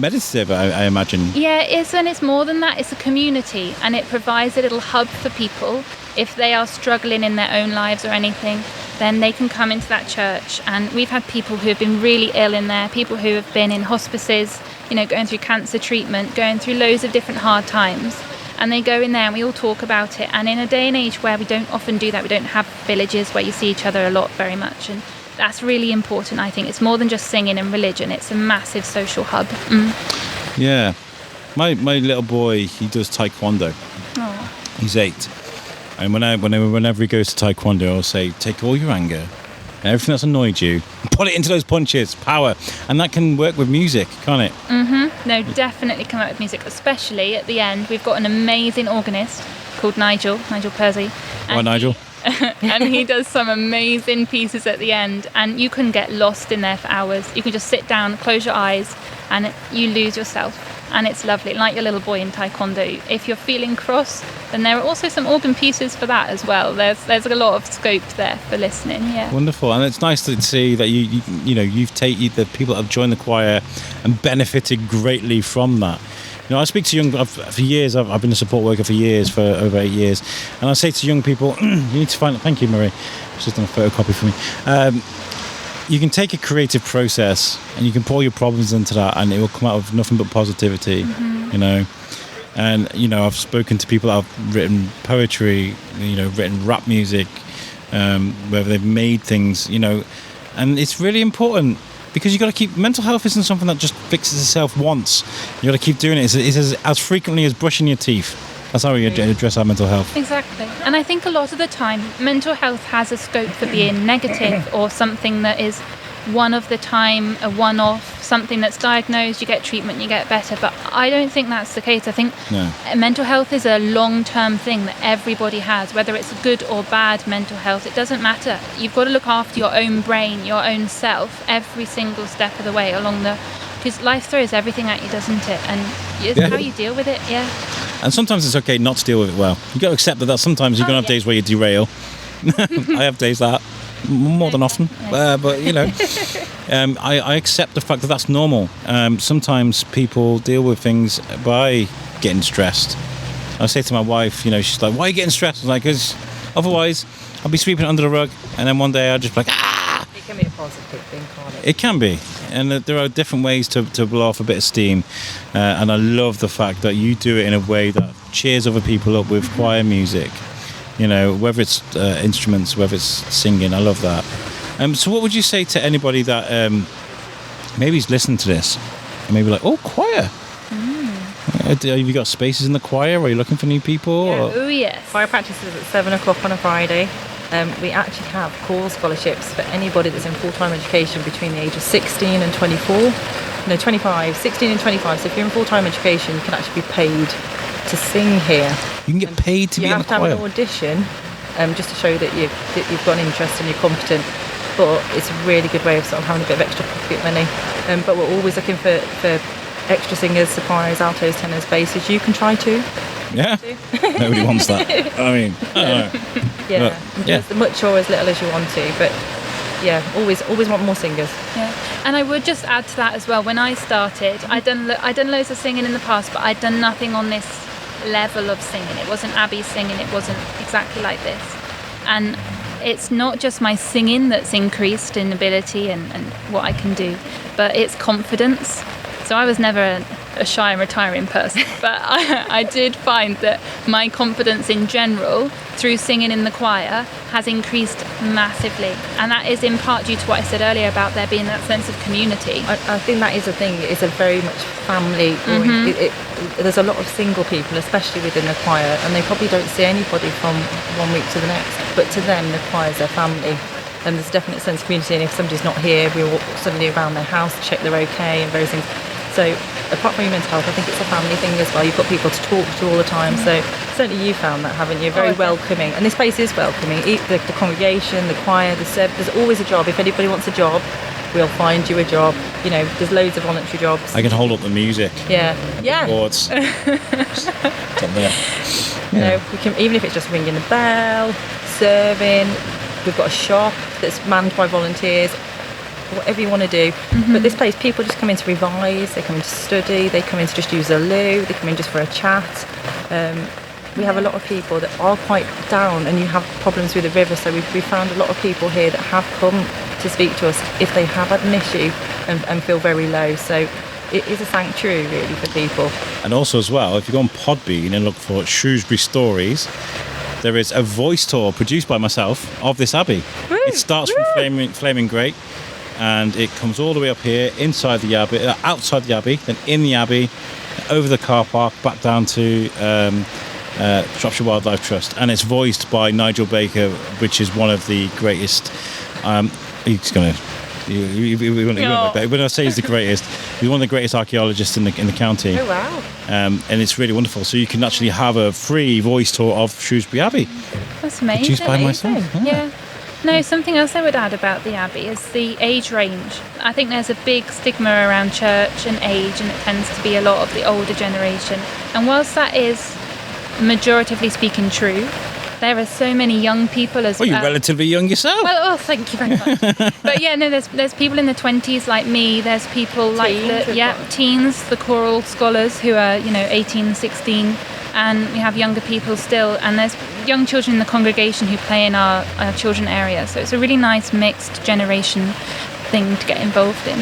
meditative, I imagine. Yeah, it is, and it's more than that. It's a community, and it provides a little hub for people. If they are struggling in their own lives or anything, then they can come into that church. And we've had people who have been really ill in there, people who have been in hospices, going through cancer treatment, going through loads of different hard times. And they go in there and we all talk about it. And in a day and age where we don't often do that, we don't have villages where you see each other a lot very much. And that's really important, I think. It's more than just singing and religion. It's a massive social hub. Yeah. My little boy, he does taekwondo. Oh. He's 8. And whenever he goes to taekwondo, I'll say, take all your anger and everything that's annoyed you, put it into those punches, power. And that can work with music, can't it? Mm-hmm. No, definitely come out with music, especially at the end. We've got an amazing organist called Nigel Percy. Right, Nigel. And he does some amazing pieces at the end, and you can get lost in there for hours. You can just sit down, close your eyes, and you lose yourself. And it's lovely, like your little boy in taekwondo. If you're feeling cross, then there are also some organ pieces for that as well. There's a lot of scope there for listening. Yeah. Wonderful, and it's nice to see that you've taken the people that have joined the choir and benefited greatly from that. I speak to young for years. I've been a support worker for years, for over 8 years, and I say to young people, you need to find. Thank you, Marie. She's done a photocopy for me. You can take a creative process and you can pour your problems into that, and it will come out with nothing but positivity. And I've spoken to people that have written poetry, written rap music, where they've made things, and it's really important. Because you've got to keep... Mental health isn't something that just fixes itself once. You've got to keep doing it. It's as frequently as brushing your teeth. That's how we address our mental health. Exactly. And I think a lot of the time, mental health has a scope for being negative or something that is one of the time, a one-off, something that's diagnosed, you get treatment, you get better. But I don't think that's the case. I think mental health is a long-term thing that everybody has, whether it's good or bad mental health. It doesn't matter. You've got to look after your own brain, your own self, every single step of the way because life throws everything at you, doesn't it? And it's how you deal with it, And sometimes it's okay not to deal with it well. You've got to accept that sometimes you're going to have days where you derail. I have days that. More than often, but I accept the fact that that's normal. Sometimes people deal with things by getting stressed. I say to my wife, she's like, "Why are you getting stressed?" I'm like, "Because otherwise I'll be sweeping it under the rug, and then one day I'll just be like, ah." It can be a positive thing, can't it? It can be, and there are different ways to blow off a bit of steam. And I love the fact that you do it in a way that cheers other people up with choir music. Whether it's instruments, whether it's singing, I love that. So what would you say to anybody that maybe is listening to this and maybe like, oh, choir? Have you got spaces in the choir? Are you looking for new people? Yeah. Or? Oh, yes. Choir practices at 7 o'clock on a Friday. We actually have choral scholarships for anybody that's in full-time education between the age of 16 and 24. No, 25, 16 and 25. So if you're in full-time education, you can actually be paid to sing here. You can get paid to be in the You have to have choir? an audition just to show that you've got an interest and you're competent. But it's a really good way of sort of having a bit of extra pocket money. But we're always looking for extra singers, sopranos, altos, tenors, basses. You can try too. Yeah. Nobody wants that. I mean, I don't know. Yeah, But, yeah. as much or as little as you want to. But yeah, always want more singers. Yeah. And I would just add to that as well. When I started, I'd done loads of singing in the past, but I'd done nothing on this level of singing. It wasn't Abby singing. It wasn't exactly like this. And it's not just my singing that's increased in ability and what I can do, but it's confidence. So I was never a shy and retiring person, but I did find that my confidence in general through singing in the choir has increased massively, and that is in part due to what I said earlier about there being that sense of community. I think that is a thing. It's a very much family. There's a lot of single people, especially within the choir, and they probably don't see anybody from one week to the next. But to them, the choir's their family. And there's a definite sense of community, and if somebody's not here, we'll walk suddenly around their house to check they're okay and various things. So apart from your mental health, I think it's a family thing as well. You've got people to talk to all the time. So certainly you found that, haven't you? Very welcoming. And this place is welcoming. The congregation, the choir, the service, there's always a job. If anybody wants a job, we'll find you a job. You know, there's loads of voluntary jobs. I can hold up the music. Yeah. Boards. It's up there. You know, we can, even if it's just ringing the bell, serving. We've got a shop that's manned by volunteers. Whatever you want to do. But this place, people just come in to revise, they come in to study, they come in to just use a loo, they come in just for a chat. We have a lot of people that are quite down and you have problems with the river, so we've found a lot of people here that have come to speak to us if they have had an issue and feel very low. So it is a sanctuary really for people. And also as well, if you go on Podbean and look for Shrewsbury Stories, there is a voice tour produced by myself of this abbey. It starts from Flaming Great, and it comes all the way up here, inside the abbey, outside the abbey, then in the abbey, over the car park, back down to Shropshire Wildlife Trust, and it's voiced by Nigel Baker, which is one of the greatest. He's gonna. When I say he's the greatest, he's one of the greatest archaeologists in the county. Oh wow! And it's really wonderful. So you can actually have a free voice tour of Shrewsbury Abbey. That's amazing. Produced by myself. Yeah. No, something else I would add about the Abbey is the age range. I think there's a big stigma around church and age, and it tends to be a lot of the older generation. And whilst that is majoritively speaking true, there are so many young people as well. Well, you're relatively young yourself. Well, thank you very much. But yeah, no, there's people in the 20s like me. There's people like teens, the choral scholars who are 18, 16, and we have younger people still. And there's young children in the congregation who play in our children area. So it's a really nice mixed generation thing to get involved in.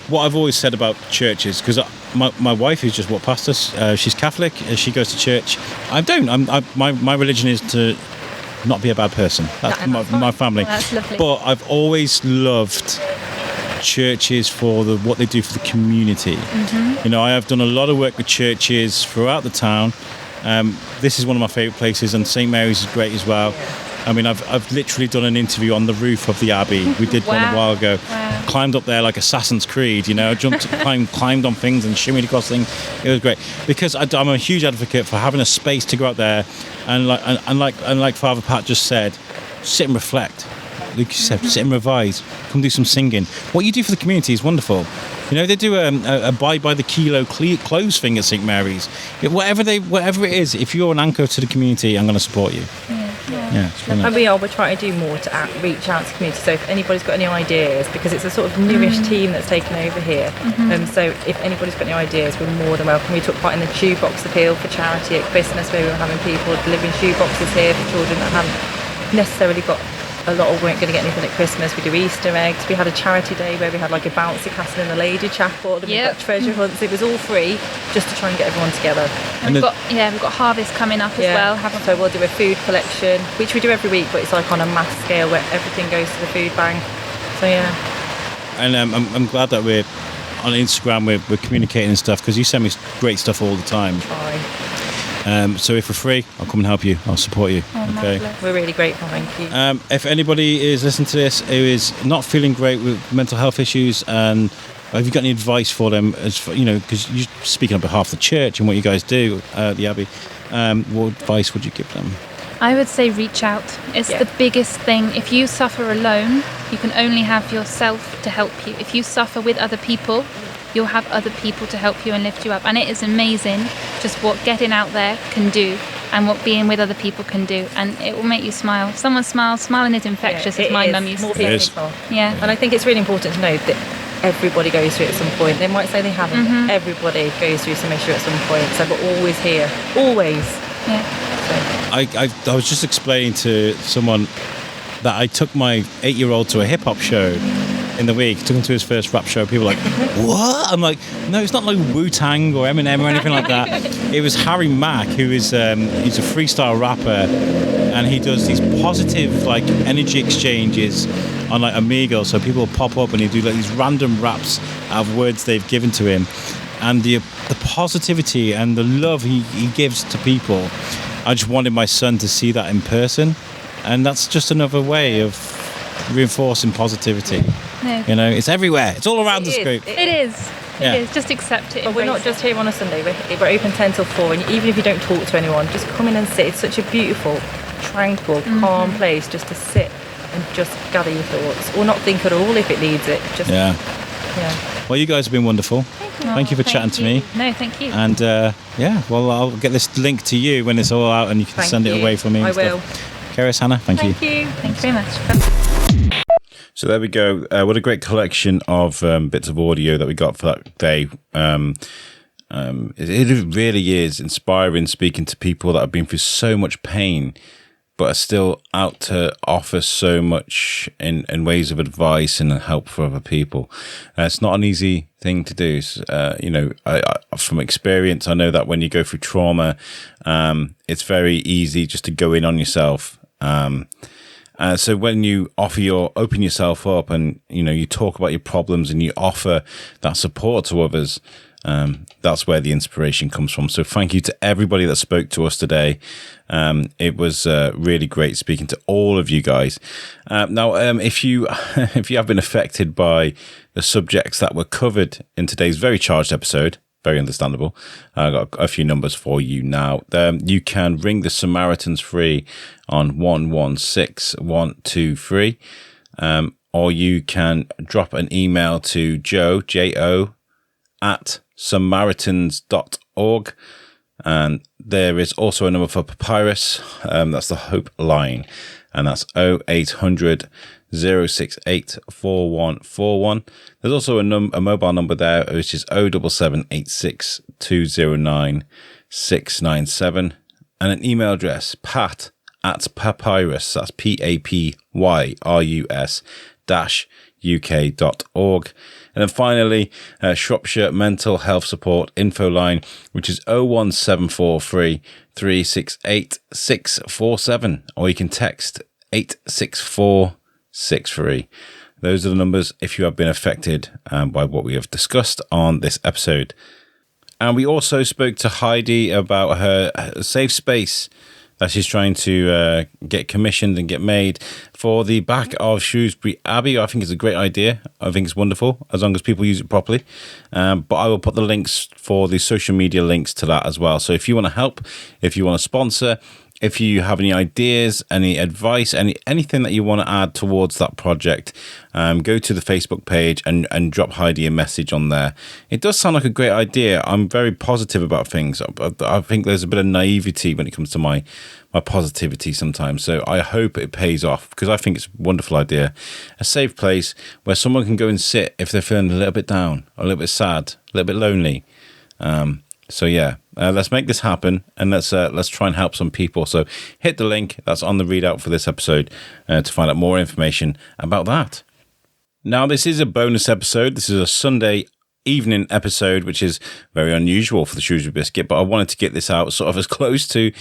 What I've always said about churches, because my wife, who's just walked past us, she's Catholic. She goes to church. I don't. My religion is to not be a bad person. That's my family. Well, that's lovely. But I've always loved churches for what they do for the community. Mm-hmm. I have done a lot of work with churches throughout the town. This is one of my favourite places, and St Mary's is great as well. I mean, I've literally done an interview on the roof of the Abbey. We did one a while ago. Wow. Climbed up there like Assassin's Creed, climbed on things and shimmied across things. It was great because I'm a huge advocate for having a space to go out there and like Father Pat just said, sit and reflect. Luke said, sit and revise. Come do some singing. What you do for the community is wonderful. They do a buy by the kilo clothes thing at St Mary's. Whatever it is, if you're an anchor to the community, I'm going to support you. Yeah, it's really nice. And we're trying to do more to reach out to the community. So if anybody's got any ideas, because it's a sort of newish team that's taken over here. So if anybody's got any ideas, we're more than welcome. We took part in the shoe box appeal for charity at Christmas, where we were having people delivering shoe boxes here for children that haven't necessarily got a lot of weren't going to get anything at Christmas. We do Easter eggs. We had a charity day where we had like a bouncy castle in the lady chapel, and we've got treasure hunts. It was all free just to try and get everyone together. And we've got harvest coming up as well. So we'll do a food collection, which we do every week, but it's like on a mass scale where everything goes to the food bank. So yeah. And I'm glad that we're on Instagram, we're communicating and stuff, because you send me great stuff all the time. So if we're free, I'll come and help you. I'll support you. Okay. We're really grateful, thank you. If anybody is listening to this who is not feeling great with mental health issues, and have you got any advice for them, as for, because you're speaking on behalf of the church and what you guys do at the Abbey, what advice would you give them? I would say reach out. It's the biggest thing. If you suffer alone, you can only have yourself to help you. If you suffer with other people, you'll have other people to help you and lift you up. And it is amazing just what getting out there can do and what being with other people can do. And it will make you smile. If someone smiles, smiling is infectious, as my mum used to say. Yeah. And I think it's really important to know that everybody goes through it at some point. They might say they haven't, but everybody goes through some issue at some point. So we're always here. Always. Yeah. I was just explaining to someone that I took my 8-year-old to a hip-hop show in the week. Took him to his first rap show. People were like, what? I'm like, no, it's not like Wu-Tang or Eminem or anything like that. It was Harry Mack, who is he's a freestyle rapper, and he does these positive like energy exchanges on like Amigo. So people pop up and he do like these random raps out of words they've given to him, and the positivity and the love he gives to people. I just wanted my son to see that in person, and that's just another way of reinforcing positivity. No. It's everywhere. It's all around this group. It is. Yeah. It is. Just accept it. But we're not just here on a Sunday. We're open 10 till 4, and even if you don't talk to anyone, just come in and sit. It's such a beautiful, tranquil, calm place just to sit and just gather your thoughts, or not think at all if it needs it. Just yeah. Well, you guys have been wonderful. Thank you for chatting to me. No, thank you. And well, I'll get this link to you when it's all out, and you can send it away for me. I will. Keris, Hannah, thank you. Thank you. Thanks very much. So there we go. What a great collection of bits of audio that we got for that day. It really is inspiring, speaking to people that have been through so much pain, but are still out to offer so much in ways of advice and help for other people. It's not an easy thing to do. I from experience, I know that when you go through trauma, it's very easy just to go in on yourself. So when you open yourself up and, you talk about your problems and you offer that support to others, that's where the inspiration comes from. So thank you to everybody that spoke to us today. It was really great speaking to all of you guys. Now, if you have been affected by the subjects that were covered in today's very charged episode, very understandable. I got a few numbers for you now. You can ring the Samaritans free on 116123, or you can drop an email to Joe at samaritans.org. And there is also a number for Papyrus. That's the Hope line, and that's 0800 068 4141. There's also a mobile number there, which is 07786 209 697, and an email address, pat at papyrus, that's PAPYRUS -UK.org. And then finally, Shropshire Mental Health Support info line, which is 01743 368 647, or you can text 86463. Those are the numbers if you have been affected by what we have discussed on this episode. And we also spoke to Heidi about her safe space that she's trying to get commissioned and get made for the back of Shrewsbury Abbey. I think it's a great idea. I think it's wonderful, as long as people use it properly. But I will put the links for the social media links to that as well. So if you want to help, if you want to sponsor, if you have any ideas, any advice, anything that you want to add towards that project, go to the Facebook page and drop Heidi a message on there. It does sound like a great idea. I'm very positive about things. I think there's a bit of naivety when it comes to my positivity sometimes. So I hope it pays off, because I think it's a wonderful idea. A safe place where someone can go and sit if they're feeling a little bit down, a little bit sad, a little bit lonely. So yeah, let's make this happen, and let's try and help some people. So hit the link that's on the readout for this episode to find out more information about that. Now, this is a bonus episode. This is a Sunday evening episode, which is very unusual for the Shrewsbury Biscuit, but I wanted to get this out sort of as close to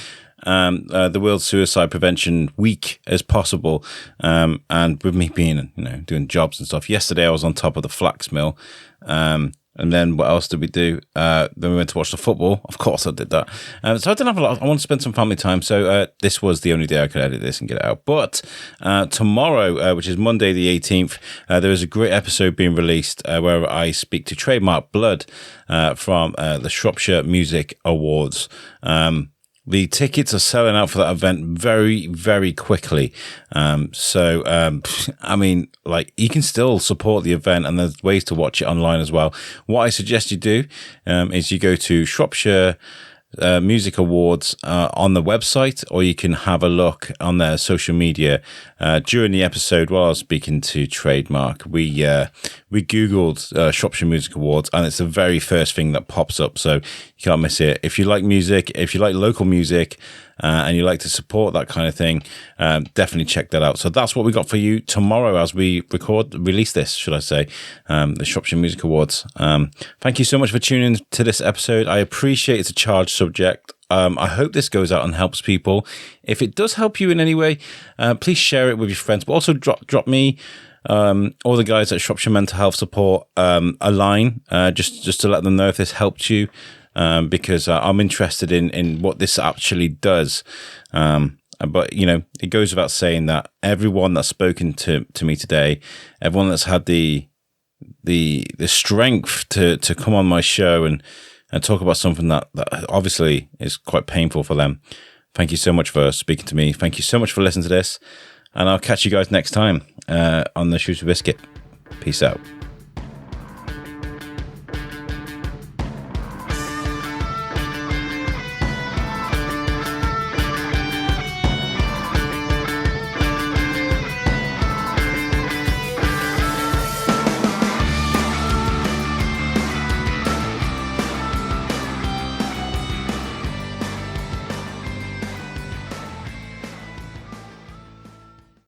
the World Suicide Prevention Week as possible. And with me being, doing jobs and stuff, yesterday I was on top of the flax mill. And then what else did we do? Then we went to watch the football. Of course I did that. So I didn't have a lot. I want to spend some family time. So this was the only day I could edit this and get it out. But tomorrow, which is Monday the 18th, there is a great episode being released where I speak to Trademark Blood from the Shropshire Music Awards. The tickets are selling out for that event very, very quickly. I mean, like, you can still support the event, and there's ways to watch it online as well. What I suggest you do is you go to Shropshire Music Awards on the website, or you can have a look on their social media. During the episode, while I was speaking to Trademark, we Googled Shropshire Music Awards, and it's the very first thing that pops up, so you can't miss it. If you like music, if you like local music, and you like to support that kind of thing, definitely check that out. So that's what we got for you tomorrow as we release this, should I say, the Shropshire Music Awards. Thank you so much for tuning in to this episode. I appreciate it's a charged subject. I hope this goes out and helps people. If it does help you in any way, please share it with your friends, but also drop me all the guys at Shropshire Mental Health Support a line, just to let them know if this helped you. Because I'm interested in what this actually does. But, it goes without saying that everyone that's spoken to me today, everyone that's had the strength to come on my show and talk about something that obviously is quite painful for them. Thank you so much for speaking to me. Thank you so much for listening to this. And I'll catch you guys next time on the Shrewsbury Biscuit. Peace out.